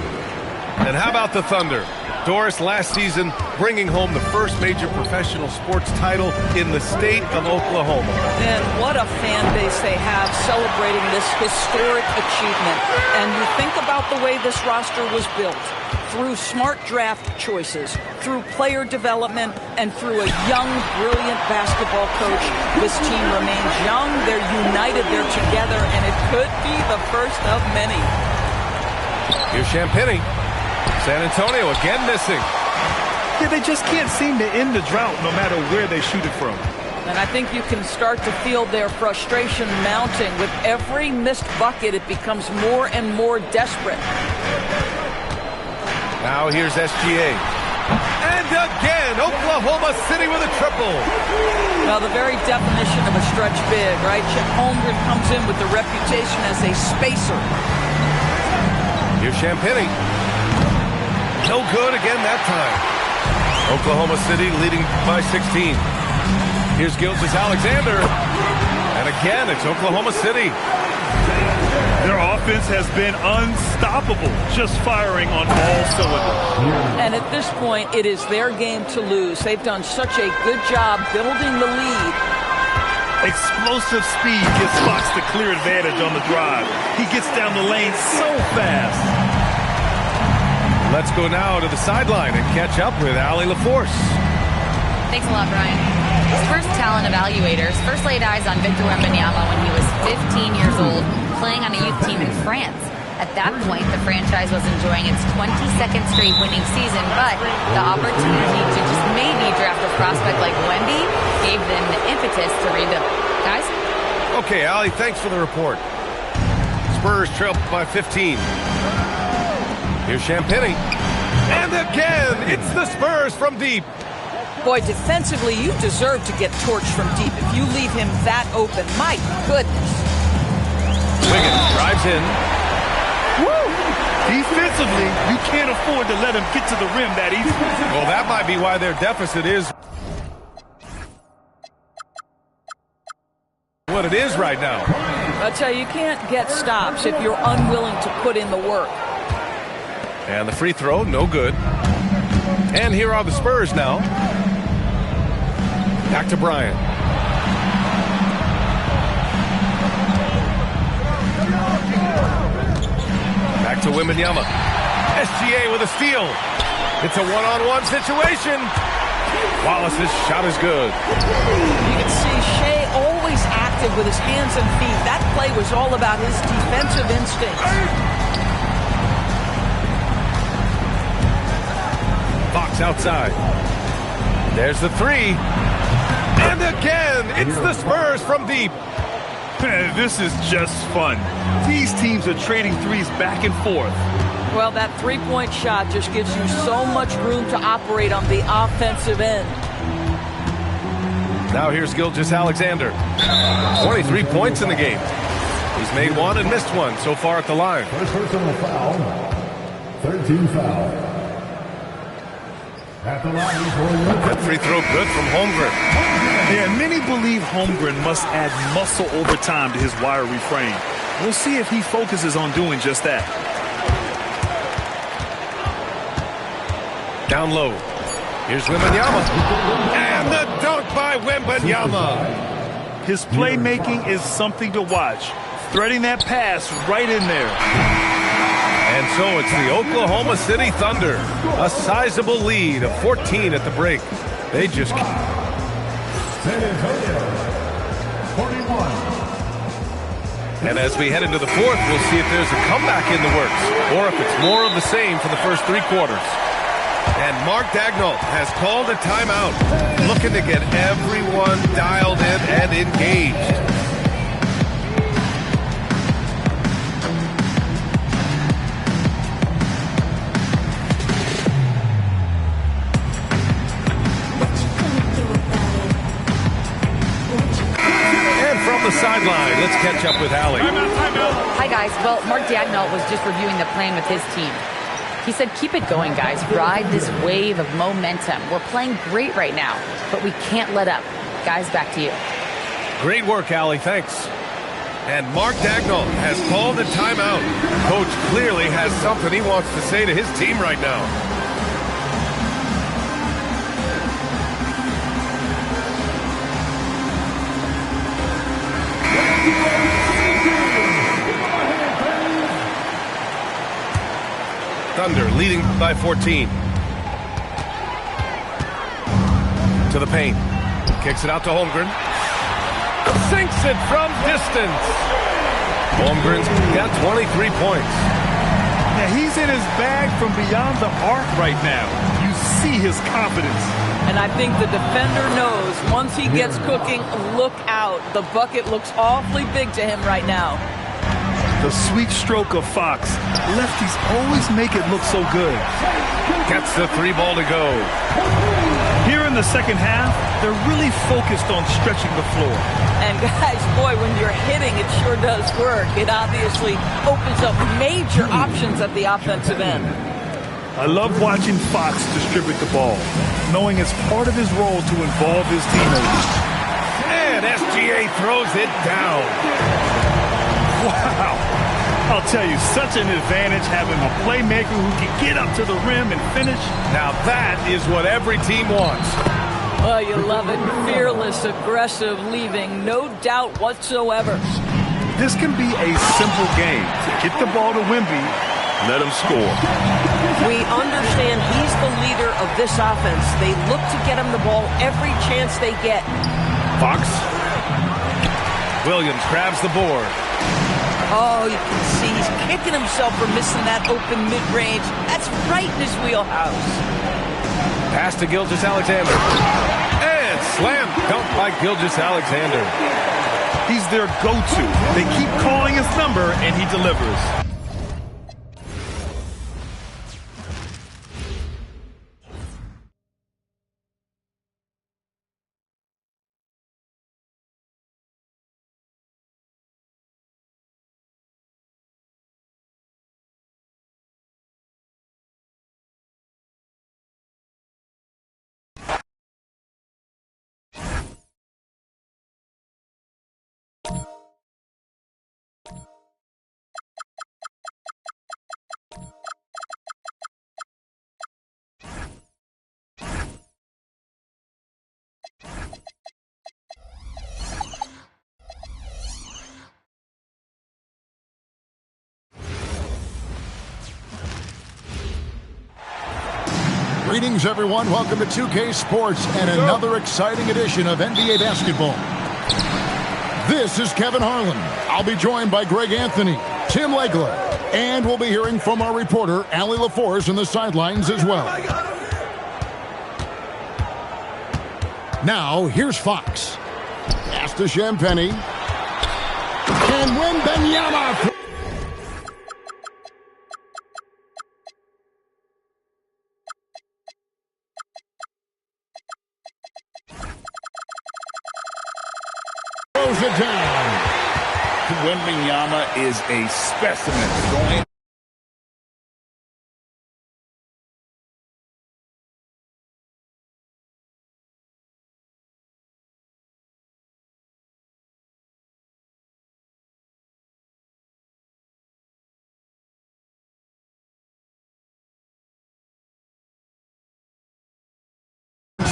And how about the Thunder? Doris, last season, bringing home the first major professional sports title in the state of Oklahoma. And what a fan base they have celebrating this historic achievement. And you think about the way this roster was built, through smart draft choices, through player development, and through a young, brilliant basketball coach. This team remains young, they're united, they're together, and it could be the first of many. Here's Champagnie. San Antonio again missing. Yeah, they just can't seem to end the drought no matter where they shoot it from. And I think you can start to feel their frustration mounting. With every missed bucket, it becomes more and more desperate. Now here's SGA. And again, Oklahoma City with a triple. Now, the very definition of a stretch big, right? Chet Holmgren comes in with the reputation as a spacer. Here's Champagnie. No good again that time. Oklahoma City leading by 16. Here's Gilgeous-Alexander. And again, it's Oklahoma City. Their offense has been unstoppable, just firing on all cylinders. And at this point, it is their game to lose. They've done such a good job building the lead. Explosive speed gives Fox the clear advantage on the drive. He gets down the lane so fast. Let's go now to the sideline and catch up with Allie LaForce. Thanks a lot, Brian. Spurs talent evaluators first laid eyes on Victor Wembanyama when he was 15 years old, playing on a youth team in France. At that point, the franchise was enjoying its 22nd straight winning season, but the opportunity to just maybe draft a prospect like Wemby gave them the impetus to rebuild. Guys? Okay, Allie, thanks for the report. Spurs trail by 15. Here's Champagnie. And again, it's the Spurs from deep. Boy, defensively, you deserve to get torched from deep if you leave him that open. My goodness. Wiggins drives in. Woo! Defensively, you can't afford to let him get to the rim that easily. Well, that might be why their deficit is what it is right now. I'll tell you, you can't get stops if you're unwilling to put in the work. And the free throw, no good. And here are the Spurs now. Back to Bryant. Back to Wembanyama. SGA with a steal. It's a one-on-one situation. Wallace's shot is good. You can see Shai always active with his hands and feet. That play was all about his defensive instincts. Fox outside. There's the three. And again, it's the Spurs from deep. This is just fun. These teams are trading threes back and forth. Well, that three-point shot just gives you so much room to operate on the offensive end. Now here's Gilgeous-Alexander. 23 points in the game. He's made one and missed one so far at the line. First personal foul. 13 foul. At the line for your That free throw good from Holmgren. Yeah, many believe Holmgren must add muscle over time to his wiry frame. We'll see if he focuses on doing just that. Down low. Here's Wembanyama. And the dunk by Wembanyama. His playmaking is something to watch. Threading that pass right in there. And so it's the Oklahoma City Thunder. A sizable lead of 14 at the break. They just... San Antonio, 41. And as we head into the fourth, we'll see if there's a comeback in the works or if it's more of the same for the first three quarters. And Mark Dagnall has called a timeout, looking to get everyone dialed in and engaged. The sideline. Let's catch up with Allie. Hi, guys. Well, Mark Dagnall was just reviewing the plan with his team. He said, keep it going, guys. Ride this wave of momentum. We're playing great right now, but we can't let up. Guys, back to you. Great work, Allie. Thanks. And Mark Dagnall has called a timeout. Coach clearly has something he wants to say to his team right now. Thunder leading by 14. To the paint. Kicks it out to Holmgren. Sinks it from distance. Holmgren's got 23 points. Yeah, he's in his bag from beyond the arc right now. You see his confidence. And I think the defender knows once he gets cooking, look out. The bucket looks awfully big to him right now. The sweet stroke of Fox. Lefties always make it look so good. Gets the three ball to go. Here in the second half, they're really focused on stretching the floor. And guys, boy, when you're hitting, it sure does work. It obviously opens up major options at the offensive end. I love watching Fox distribute the ball, knowing it's part of his role to involve his teammates. And SGA throws it down. Wow. I'll tell you, such an advantage having a playmaker who can get up to the rim and finish. Now that is what every team wants. Oh, you love it. Fearless, aggressive, leaving no doubt whatsoever. This can be a simple game. Get the ball to Wemby, let him score. We understand he's the leader of this offense. They look to get him the ball every chance they get. Fox. Williams grabs the board. Oh, you can see he's kicking himself for missing that open mid-range. That's right in his wheelhouse. Pass to Gilgeous-Alexander. And slam dunk by Gilgeous-Alexander. He's their go-to. They keep calling his number, and he delivers. Greetings, everyone. Welcome to 2K Sports and another exciting edition of NBA basketball. This is Kevin Harlan. I'll be joined by Greg Anthony, Tim Legler, and we'll be hearing from our reporter, Allie LaForce, in the sidelines as well. Now, here's Fox. Pass to Champagny. And Wembanyama. Throws it down. Wembanyama is a specimen. Going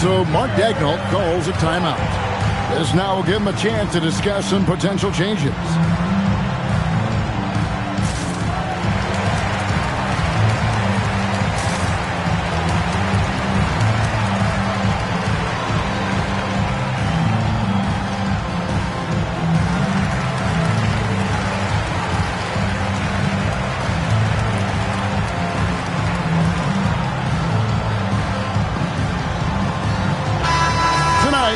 So Mark Daigneault calls a timeout. This now will give him a chance to discuss some potential changes.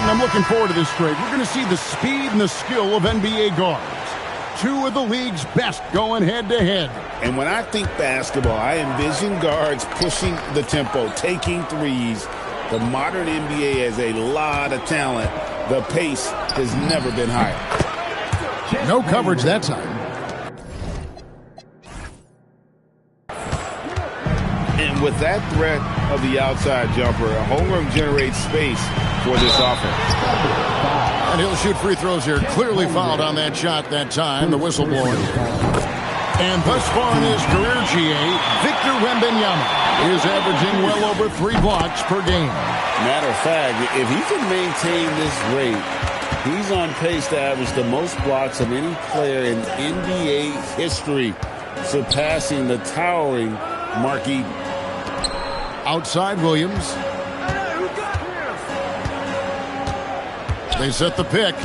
I'm looking forward to this trade. We're going to see the speed and the skill of NBA guards. Two of the league's best going head-to-head. And when I think basketball, I envision guards pushing the tempo, taking threes. The modern NBA has a lot of talent. The pace has never been higher. No coverage that time. And with that threat of the outside jumper, Holmgren generates space for this offense. And he'll shoot free throws here. Clearly fouled on that shot that time. The whistle blowing. And thus far in his career, GA, Victor Wembanyama is averaging well over 3 blocks per game. Matter of fact, if he can maintain this rate, he's on pace to average the most blocks of any player in NBA history, surpassing the towering Mark Eaton. Outside Williams. They set the pick.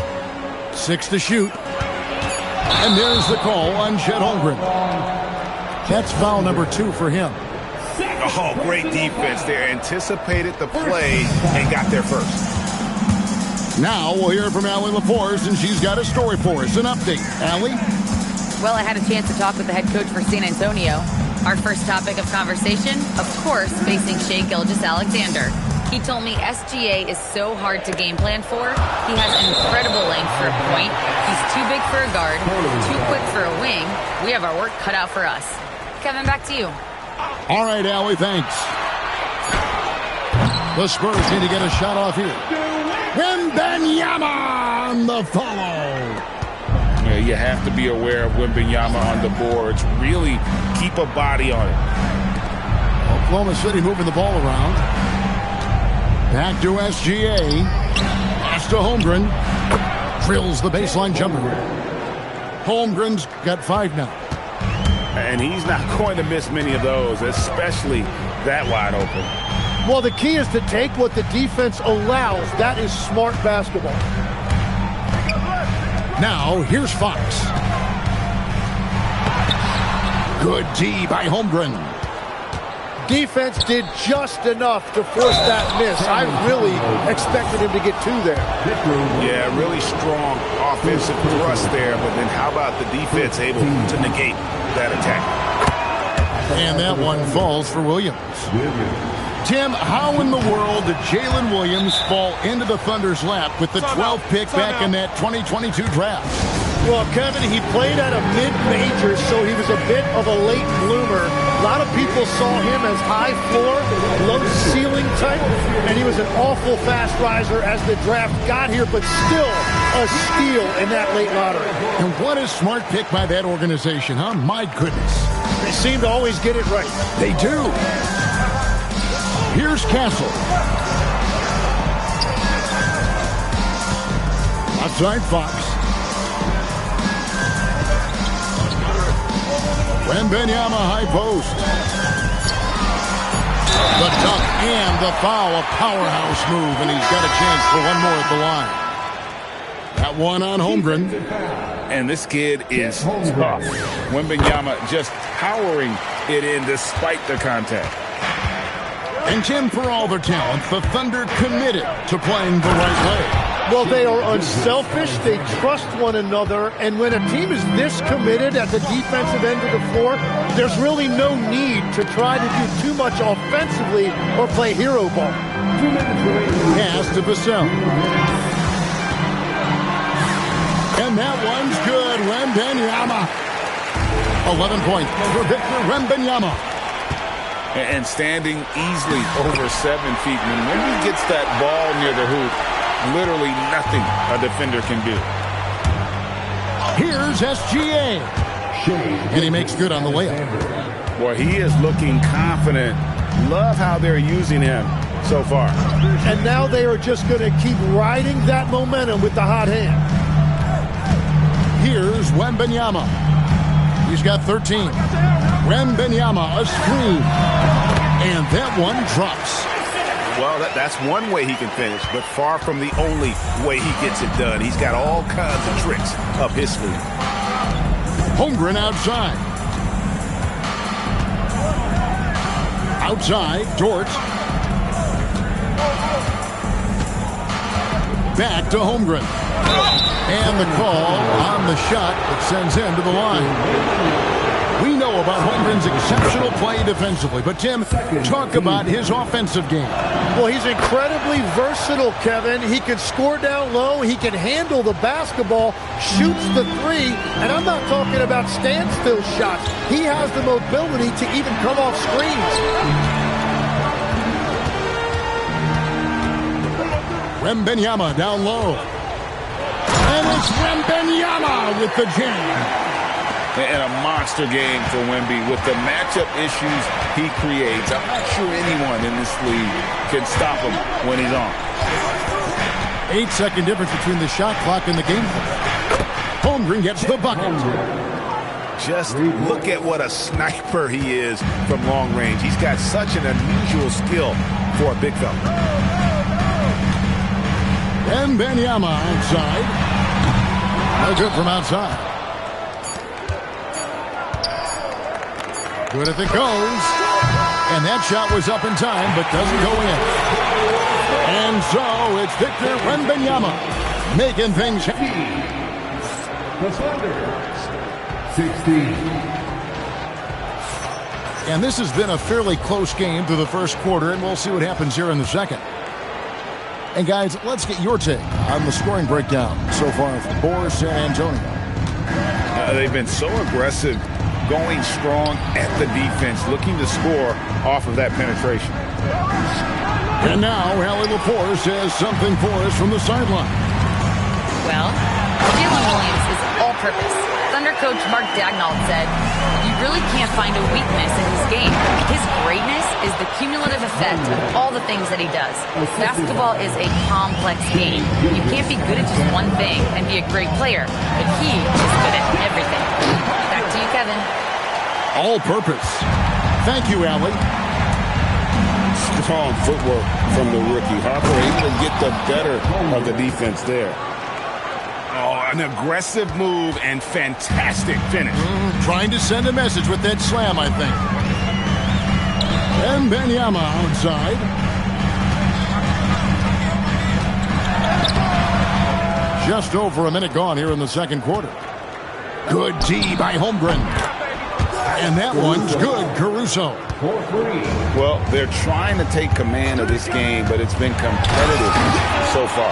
6 to shoot. And there's the call on Chet Holmgren. That's foul number 2 for him. Oh, great defense there. Anticipated the play and got there first. Now we'll hear from Allie LaForce, and she's got a story for us. An update. Allie? Well, I had a chance to talk with the head coach for San Antonio. Our first topic of conversation, of course, facing Shai Gilgeous-Alexander. He told me SGA is so hard to game plan for. He has incredible length for a point. He's too big for a guard, too quick for a wing. We have our work cut out for us. Kevin, back to you. All right, Allie, thanks. The Spurs need to get a shot off here. Wembanyama on the follow. Yeah, you have to be aware of Wembanyama on the boards. Really keep a body on it. Oklahoma City moving the ball around. Back to SGA. Pass to Holmgren. Drills the baseline jumper. Holmgren's got 5 now. And he's not going to miss many of those, especially that wide open. Well, the key is to take what the defense allows. That is smart basketball. Now, here's Fox. Good D by Holmgren. Defense did just enough to force that miss. I really expected him to get 2 there. Yeah, really strong offensive thrust there, but then how about the defense able to negate that attack? And that one falls for Williams. Tim, how in the world did Jalen Williams fall into the Thunder's lap with the 12th pick back in that 2022 draft? Well, Kevin, he played at a mid-major, so he was a bit of a late bloomer. A lot of people saw him as high floor, low ceiling type, and he was an awful fast riser as the draft got here, but still a steal in that late lottery. And what a smart pick by that organization, huh? My goodness. They seem to always get it right. They do. Here's Castle. Outside Fox. Wembanyama high post. The dunk and the foul. A powerhouse move, and he's got a chance for one more at the line. That one on Holmgren. And this kid is tough. Wembanyama just powering it in despite the contact. And Tim, for all their talent, the Thunder committed to playing the right way. Well, they are unselfish. They trust one another. And when a team is this committed at the defensive end of the floor, there's really no need to try to do too much offensively or play hero ball. Pass to Vassell. And that one's good. Wembanyama. 11 points for Victor Wembanyama. And standing easily over 7 feet. When he gets that ball near the hoop, literally nothing a defender can do. Here's SGA. And he makes good on the layup. Boy, he is looking confident. Love how they're using him so far. And now they are just going to keep riding that momentum with the hot hand. Here's Wembanyama. He's got 13. Wembanyama, a screen. And that one drops. Well, that's one way he can finish, but far from the only way he gets it done. He's got all kinds of tricks up his sleeve. Holmgren outside. Outside, Dort. Back to Holmgren. And the call on the shot that sends him to the line. We know about Holmgren's exceptional play defensively, but Tim, talk about his offensive game. Well, he's incredibly versatile, Kevin. He can score down low. He can handle the basketball, shoots the three, and I'm not talking about standstill shots. He has the mobility to even come off screens. Wembanyama down low. And it's Wembanyama with the jam. And a monster game for Wemby with the matchup issues he creates. I'm not sure anyone in this league can stop him when he's on. 8-second difference between the shot clock and the game. Holmgren gets the bucket. Just look at what a sniper he is from long range. He's got such an unusual skill for a big fella. Wembanyama outside. No good from outside. Good if it goes. And that shot was up in time, but doesn't go in. And so it's Victor Wembanyama making things happen. The Thunder, 16. And this has been a fairly close game through the first quarter, and we'll see what happens here in the second. And guys, let's get your take on the scoring breakdown so far for San Antonio. They've been so aggressive, going strong at the defense, looking to score off of that penetration. And now, Allie Lepore says something for us from the sideline. Well, Jalen Williams is all-purpose. Thunder coach Mark Daigneault said, "You really can't find a weakness in his game. His greatness is the cumulative effect of all the things that he does. Basketball is a complex game. You can't be good at just one thing and be a great player, but he is good at everything." Back to you, Kevin. All-purpose. Thank you, Allie. Strong footwork from the rookie. Harper able to get the better of the defense there. Oh, an aggressive move and fantastic finish. Trying to send a message with that slam, I think. And Wembanyama outside. Just over a minute gone here in the second quarter. Good D by Holmgren. And that one's good, Caruso. Well, they're trying to take command of this game, but it's been competitive so far.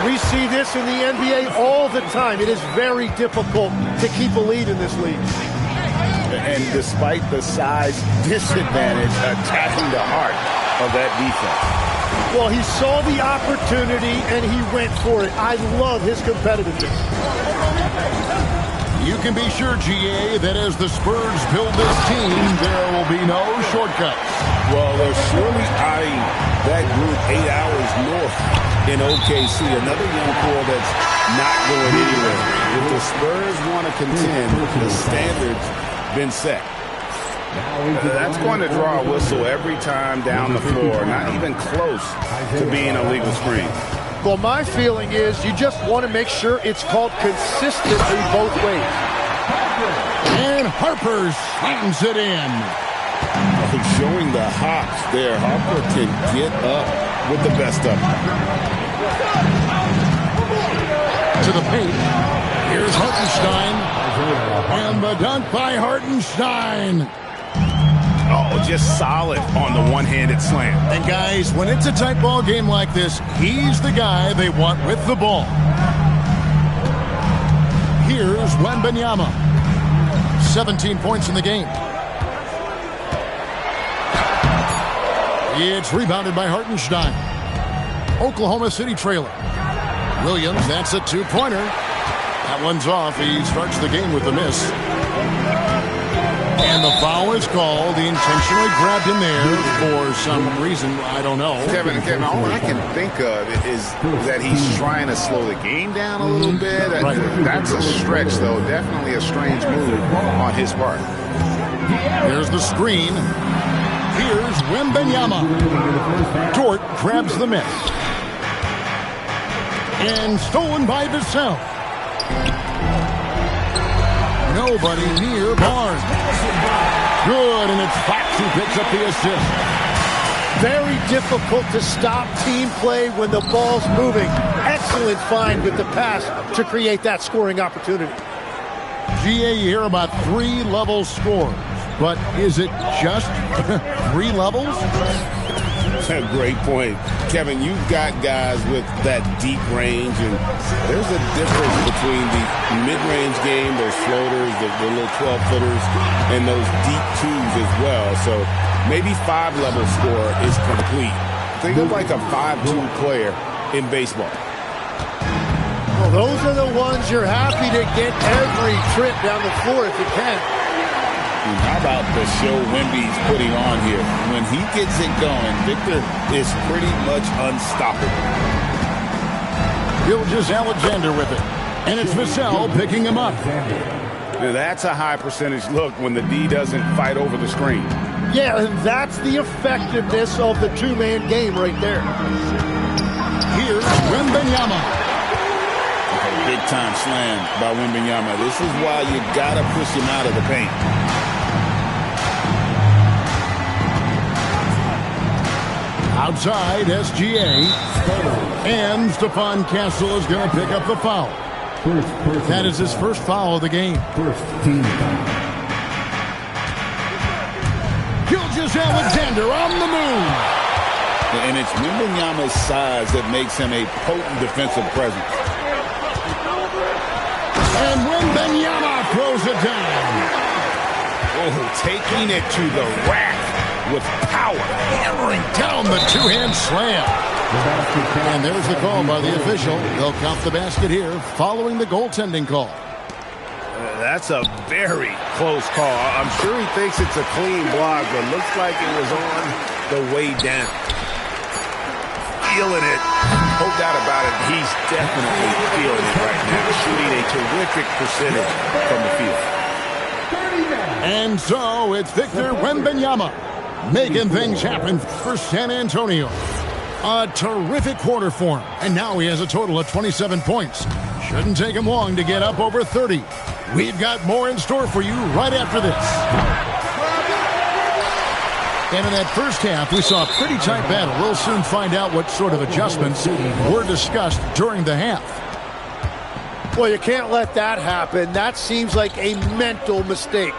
We see this in the NBA all the time. It is very difficult to keep a lead in this league. And despite the size disadvantage, attacking the heart of that defense. Well, he saw the opportunity and he went for it. I love his competitiveness. You can be sure, GA, that as the Spurs build this team, there will be no shortcuts. Well, they're surely eyeing that group 8 hours north in OKC. Another young core that's not going anywhere. If the Spurs want to contend, the standard's been set. That's going to draw a whistle every time down the floor. Not even close to being a legal screen. Well, my feeling is you just want to make sure it's called consistently both ways. And Harper slams it in. Showing the hops there. Harper can get up with the best of them. To the paint. Here's Hartenstein. And the dunk by Hartenstein. Oh, just solid on the one-handed slam. And guys, when it's a tight ball game like this, he's the guy they want with the ball. Here's Wembanyama. 17 points in the game. It's rebounded by Hartenstein. Oklahoma City trailer. Williams, that's a two-pointer. That one's off. He starts the game with a miss. And the foul is called. He intentionally grabbed him there for some reason. I don't know. Kevin, all I can think of is that he's trying to slow the game down a little bit. Right. That's a stretch, though. Definitely a strange move on his part. There's the screen. Here's Wembanyama. Dort grabs the miss. And stolen by Vassell. Nobody near Barnes. Good, and it's Fox who picks up the assist. Very difficult to stop team play when the ball's moving. Excellent find with the pass to create that scoring opportunity. GA, you hear about 3-level scores, but is it just 3 levels? That's a great point. Kevin, you've got guys with that deep range, and there's a difference between the mid-range game, those floaters, the little 12-footers, and those deep twos as well. So maybe 5-level score is complete. Think of like a 5-2 player in baseball. Well, those are the ones you're happy to get every trip down the floor if you can. How about the show Wemby's putting on here? When he gets it going, Victor is pretty much unstoppable. Gilgeous-Alexander with it. And it's Vassell picking him up. Now, that's a high percentage look when the D doesn't fight over the screen. Yeah, and that's the effectiveness of the two-man game right there. Here's Wembanyama. Big-time slam by Wembanyama. This is why you got to push him out of the paint. Outside, SGA. And Stephon Castle is going to pick up the foul. That is his first foul of the game. Gilgeous-Alexander on the move. And it's Wembanyama's size that makes him a potent defensive presence. And Wembanyama throws it down. Oh, taking it to the rack with power. Hammering down the two-hand slam. And there's the call by the official. They'll count the basket here following the goaltending call. That's a very close call. I'm sure he thinks it's a clean block, but looks like it was on the way down. Feeling it. No doubt about it. He's definitely feeling it right now. Shooting a terrific percentage from the field. And so it's Victor Wembanyama making things happen for San Antonio. A terrific quarter for him. And now he has a total of 27 points. Shouldn't take him long to get up over 30. We've got more in store for you right after this. And in that first half, we saw a pretty tight battle. We'll soon find out what sort of adjustments were discussed during the half. Well, you can't let that happen. That seems like a mental mistake.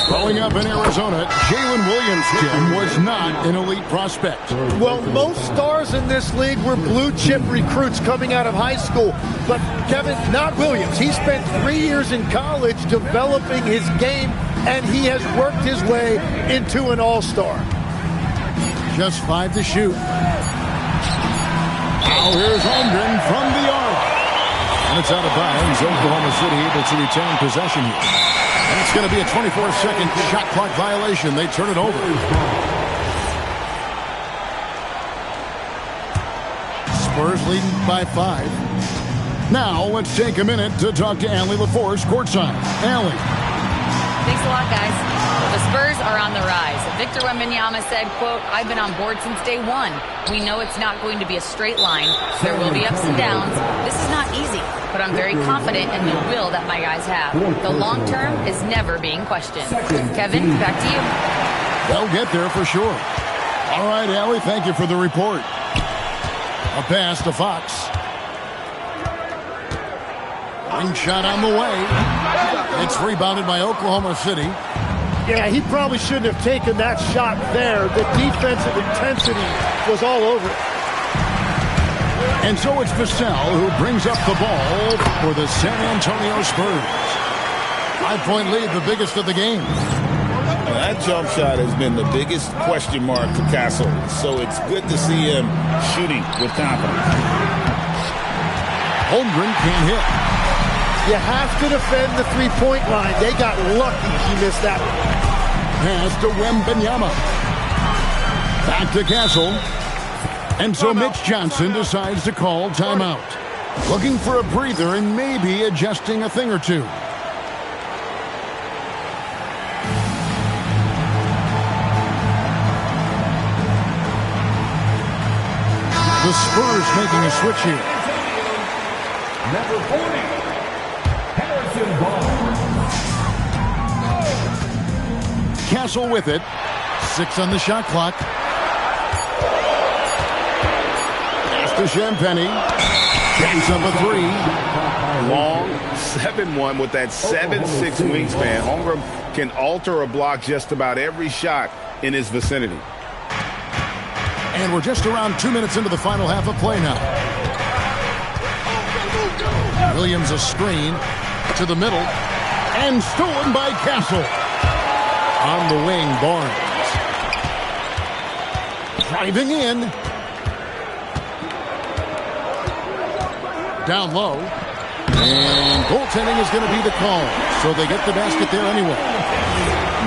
Growing up in Arizona, Jalen Williams, Jim, was not an elite prospect. Well, most stars in this league were blue-chip recruits coming out of high school. But, Kevin, not Williams. He spent 3 years in college developing his game, and he has worked his way into an all-star. Just 5 to shoot. Now here's Holmgren from the arc. And it's out of bounds. Oklahoma City able to retain possession here. And it's going to be a 24-second shot clock violation. They turn it over. Spurs leading by 5. Now let's take a minute to talk to Allie LaForce courtside. Allie. Thanks a lot, guys. The Spurs are on the rise. Victor Wembanyama said, quote, "I've been on board since day one. We know it's not going to be a straight line. There will be ups and downs. This is not easy, but I'm very confident in the will that my guys have. The long term is never being questioned." Kevin, back to you. They'll get there for sure. All right, Allie, thank you for the report. A pass to Fox. Ring shot on the way. It's rebounded by Oklahoma City. Yeah, he probably shouldn't have taken that shot there. The defensive intensity was all over it. And so it's Vassell who brings up the ball for the San Antonio Spurs. 5-point lead, the biggest of the game. Well, that jump shot has been the biggest question mark for Castle, so it's good to see him shooting with confidence. Holmgren can't hit. You have to defend the three-point line. They got lucky he missed that one. Pass to Wembanyama. Back to Castle. And so Mitch Johnson decides to call timeout. Looking for a breather and maybe adjusting a thing or two. The Spurs making a switch here. Number 40, Harrison Barnes. Castle with it. 6 on the shot clock. Pass to Champagny. Chance up a 3. Long 7-1 with that 7'6" wingspan. Holmgren can alter a block just about every shot in his vicinity. And we're just around 2 minutes into the final half of play now. Williams a screen to the middle and stolen by Castle. On the wing, Barnes. Driving in. Down low. And goaltending is going to be the call. So they get the basket there anyway.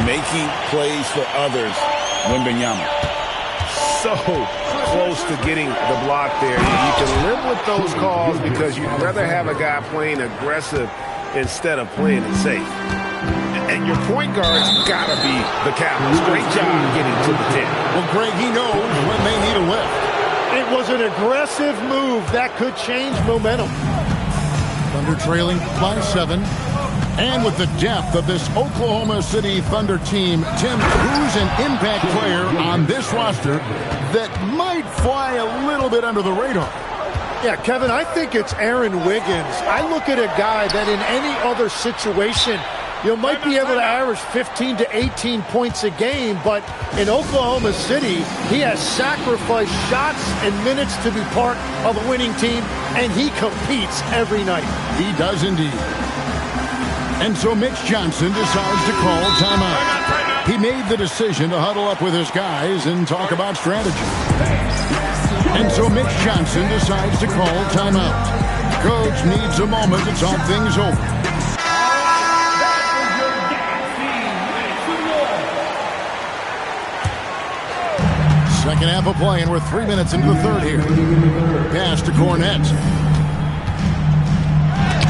Making plays for others, Wembanyama. So close to getting the block there. You can live with those calls because you'd rather have a guy playing aggressive instead of playing it safe. And your point guard's got to be the catalyst. Great job getting to the 10. Well, Greg, he knows when they need a lift. It was an aggressive move that could change momentum. Thunder trailing by 7. And with the depth of this Oklahoma City Thunder team, Tim, who's an impact player on this roster that might fly a little bit under the radar? Yeah, Kevin, I think it's Aaron Wiggins. I look at a guy that in any other situation, you might be able to average 15 to 18 points a game, but in Oklahoma City, he has sacrificed shots and minutes to be part of a winning team, and he competes every night. He does indeed. And so Mitch Johnson decides to call timeout. He made the decision to huddle up with his guys and talk about strategy. And so Mitch Johnson decides to call timeout. Coach needs a moment to talk things over. Second half of play, and we're 3 minutes into the third here. Pass to Cornette.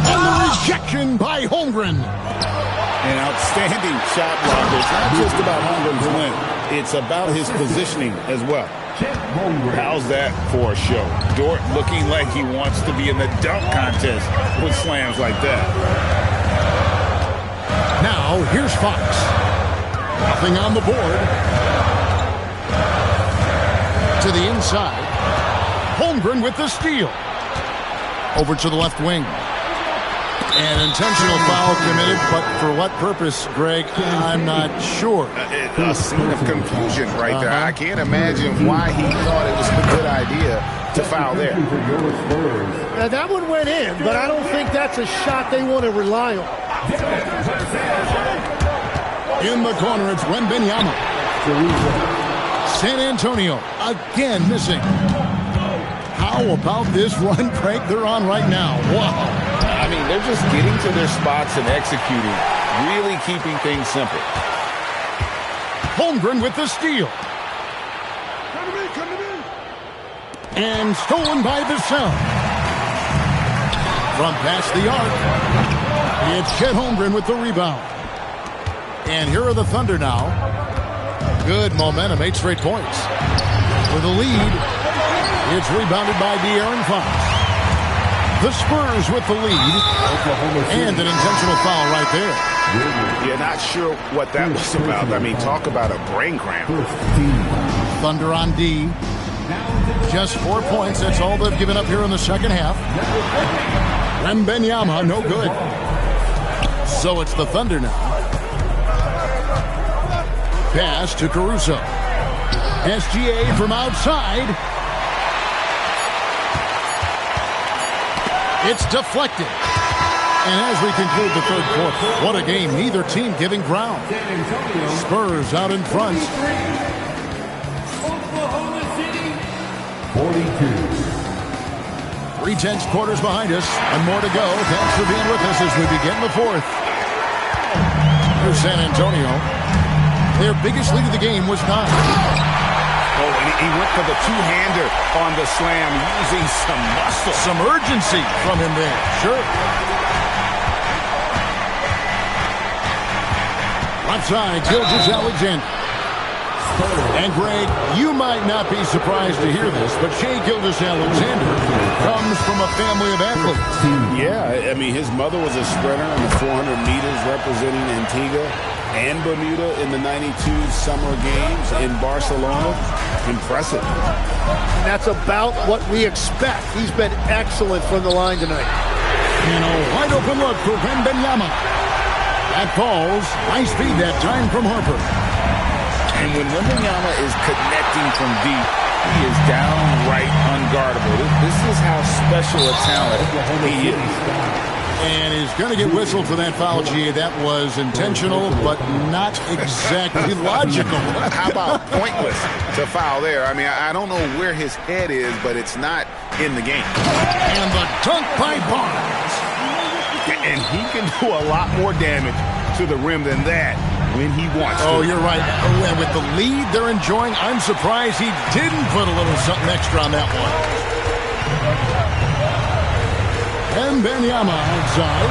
And the rejection by Holmgren. An outstanding shot blocker. It's not just about Holmgren's win. It's about his positioning as well. How's that for a show? Dort looking like he wants to be in the dunk contest with slams like that. Now, here's Fox. Nothing on the board. To the inside. Holmgren with the steal. Over to the left wing. An intentional foul committed, but for what purpose, Greg, I'm not sure. A scene of confusion right there. I can't imagine why he thought it was a good idea to foul there. Now, that one went in, but I don't think that's a shot they want to rely on. In the corner, it's Wembanyama. San Antonio again missing. How about this run, Craig, they're on right now? Wow. I mean, they're just getting to their spots and executing, really keeping things simple. Holmgren with the steal. And stolen by Vassell. From past the arc, it's Chet Holmgren with the rebound. And here are the Thunder now. Good momentum, 8 straight points. For the lead, it's rebounded by De'Aaron Fox. The Spurs with the lead, and an intentional foul right there. You're not sure what that was about. I mean, talk about a brain cramp. Thunder on D. Just 4 points. That's all they've given up here in the second half. Wembanyama, no good. So it's the Thunder now. Pass to Caruso. SGA from outside. It's deflected. And as we conclude the third quarter, what a game. Neither team giving ground. Spurs out in front. Oklahoma City, 42. 3/10 quarters behind us and more to go. Thanks for being with us as we begin the fourth. Here's San Antonio. Their biggest lead of the game was 9. Oh, and he went for the two-hander on the slam using some muscle. Some urgency from him there. Sure. Left side, Gilgeous-Alexander. And, Greg, you might not be surprised to hear this, but Shai Gilgeous-Alexander comes from a family of athletes. Yeah, I mean, his mother was a sprinter in the 400 meters representing Antigua and Bermuda in the 92 Summer Games in Barcelona. Impressive. And that's about what we expect. He's been excellent from the line tonight. And a wide open look for Wembanyama. That falls. High speed that time from Harper. And when Wembanyama is connecting from deep, he is downright unguardable. This is how special a talent he is. And he's going to get whistled for that foul, G. That was intentional, but not exactly logical. How about pointless to foul there? I mean, I don't know where his head is, but it's not in the game. And the dunk by Barnes. And he can do a lot more damage to the rim than that when he wants to. Oh, you're right. And with the lead they're enjoying, I'm surprised he didn't put a little something extra on that one. And Wembanyama outside.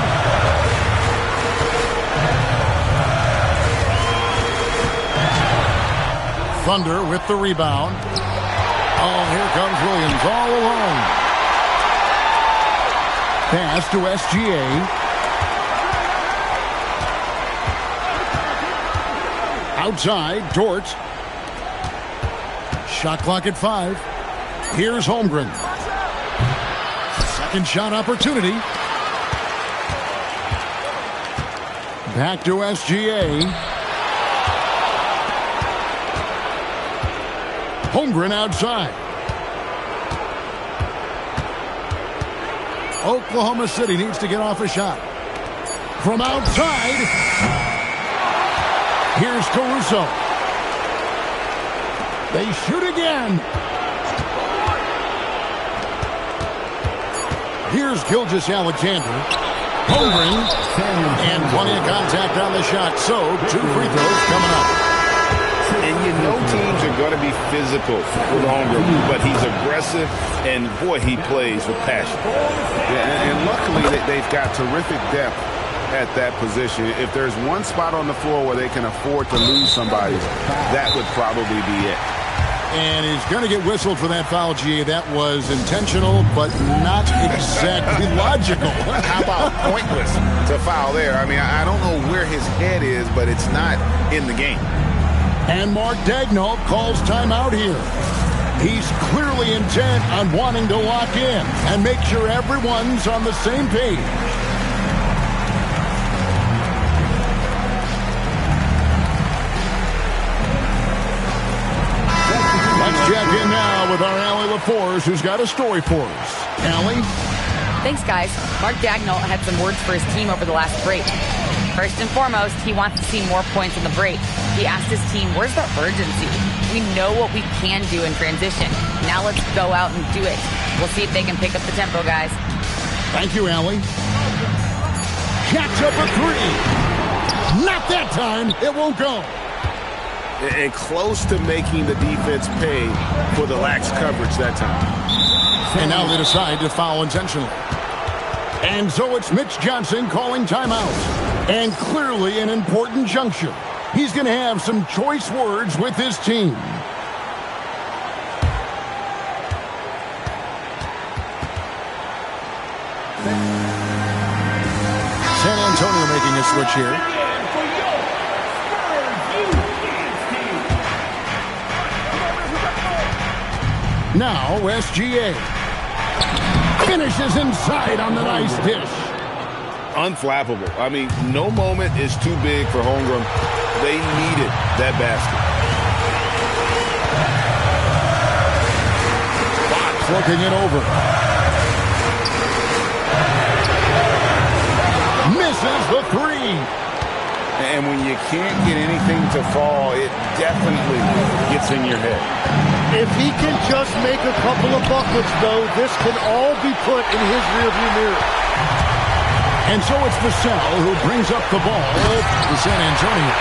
Thunder with the rebound. Oh, here comes Williams all alone. Pass to SGA. Outside, Dort. Shot clock at 5. Here's Holmgren. Second shot opportunity. Back to SGA. Holmgren outside. Oklahoma City needs to get off a shot. From outside. Here's Caruso. They shoot again. Here's Gilgeous-Alexander. Holmgren. And plenty of contact on the shot. So, 2 free throws coming up. And you know teams are going to be physical with Holmgren, but he's aggressive, and, boy, he plays with passion. Yeah, and luckily they've got terrific depth at that position. If there's one spot on the floor where they can afford to lose somebody, that would probably be it. And he's going to get whistled for that foul, G. That was intentional, but not exactly logical. How about pointless to foul there? I mean, I don't know where his head is, but it's not in the game. And Mark Daigneault calls timeout here. He's clearly intent on wanting to lock in and make sure everyone's on the same page. Check in now with our Allie LaForce, who's got a story for us. Allie? Thanks, guys. Mark Daigneault had some words for his team over the last break. First and foremost, he wants to see more points in the break. He asked his team, where's the urgency? We know what we can do in transition. Now let's go out and do it. We'll see if they can pick up the tempo, guys. Thank you, Allie. Catch up a 3. Not that time. It won't go. And close to making the defense pay for the lax coverage that time. And now they decide to foul intentionally. And so it's Mitch Johnson calling timeout. And clearly an important juncture. He's going to have some choice words with his team. San Antonio making a switch here. Now, SGA finishes inside on the nice dish. Unflappable. I mean, no moment is too big for Holmgren. They needed that basket. Fox looking it over. Misses the 3. And when you can't get anything to fall, it definitely gets in your head. If he can just make a couple of buckets, though, this can all be put in his rearview mirror. And so it's Vassell who brings up the ball to San Antonio.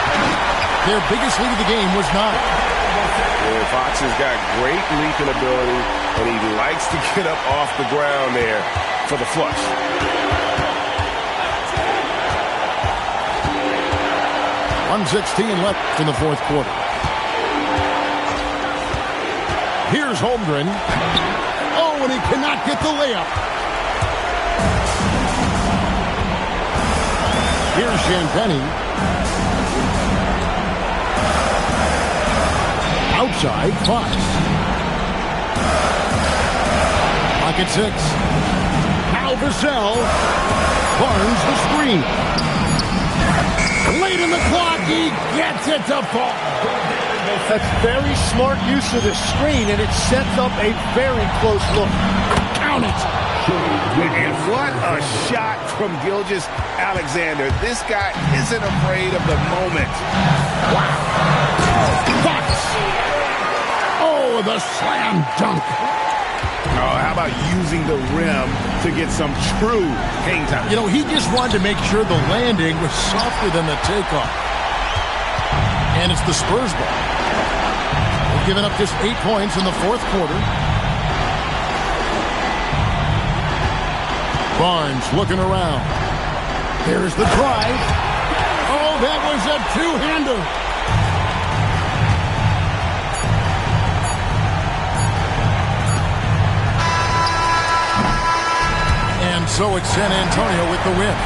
Their biggest lead of the game was 9. Yeah, Fox has got great leaping ability, and he likes to get up off the ground there for the flush. .116 left in the fourth quarter. Here's Holmgren. Oh, and he cannot get the layup. Here's Champagny. Outside, Fox. Pocket 6. Now Vassell. Barnes the screen. Late in the clock, he gets it to fall. That's very smart use of the screen, and it sets up a very close look. Count it. And what a shot from Gilgeous-Alexander. This guy isn't afraid of the moment. Wow. Fox. Oh, the slam dunk. Oh, how about using the rim to get some true hang time? You know, he just wanted to make sure the landing was softer than the takeoff. And it's the Spurs ball. They've given up just 8 points in the fourth quarter. Barnes looking around. There's the drive. Oh, that was a two-hander. And so it's San Antonio with the win.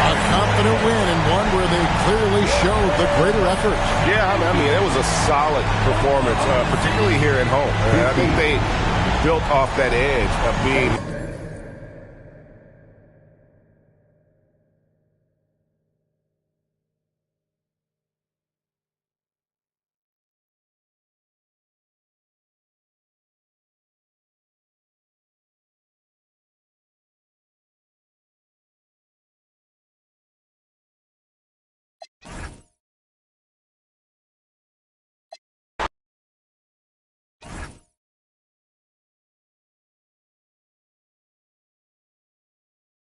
A confident win and one where they clearly showed the greater effort. Yeah, I mean, it was a solid performance, particularly here at home. I think they built off that edge of being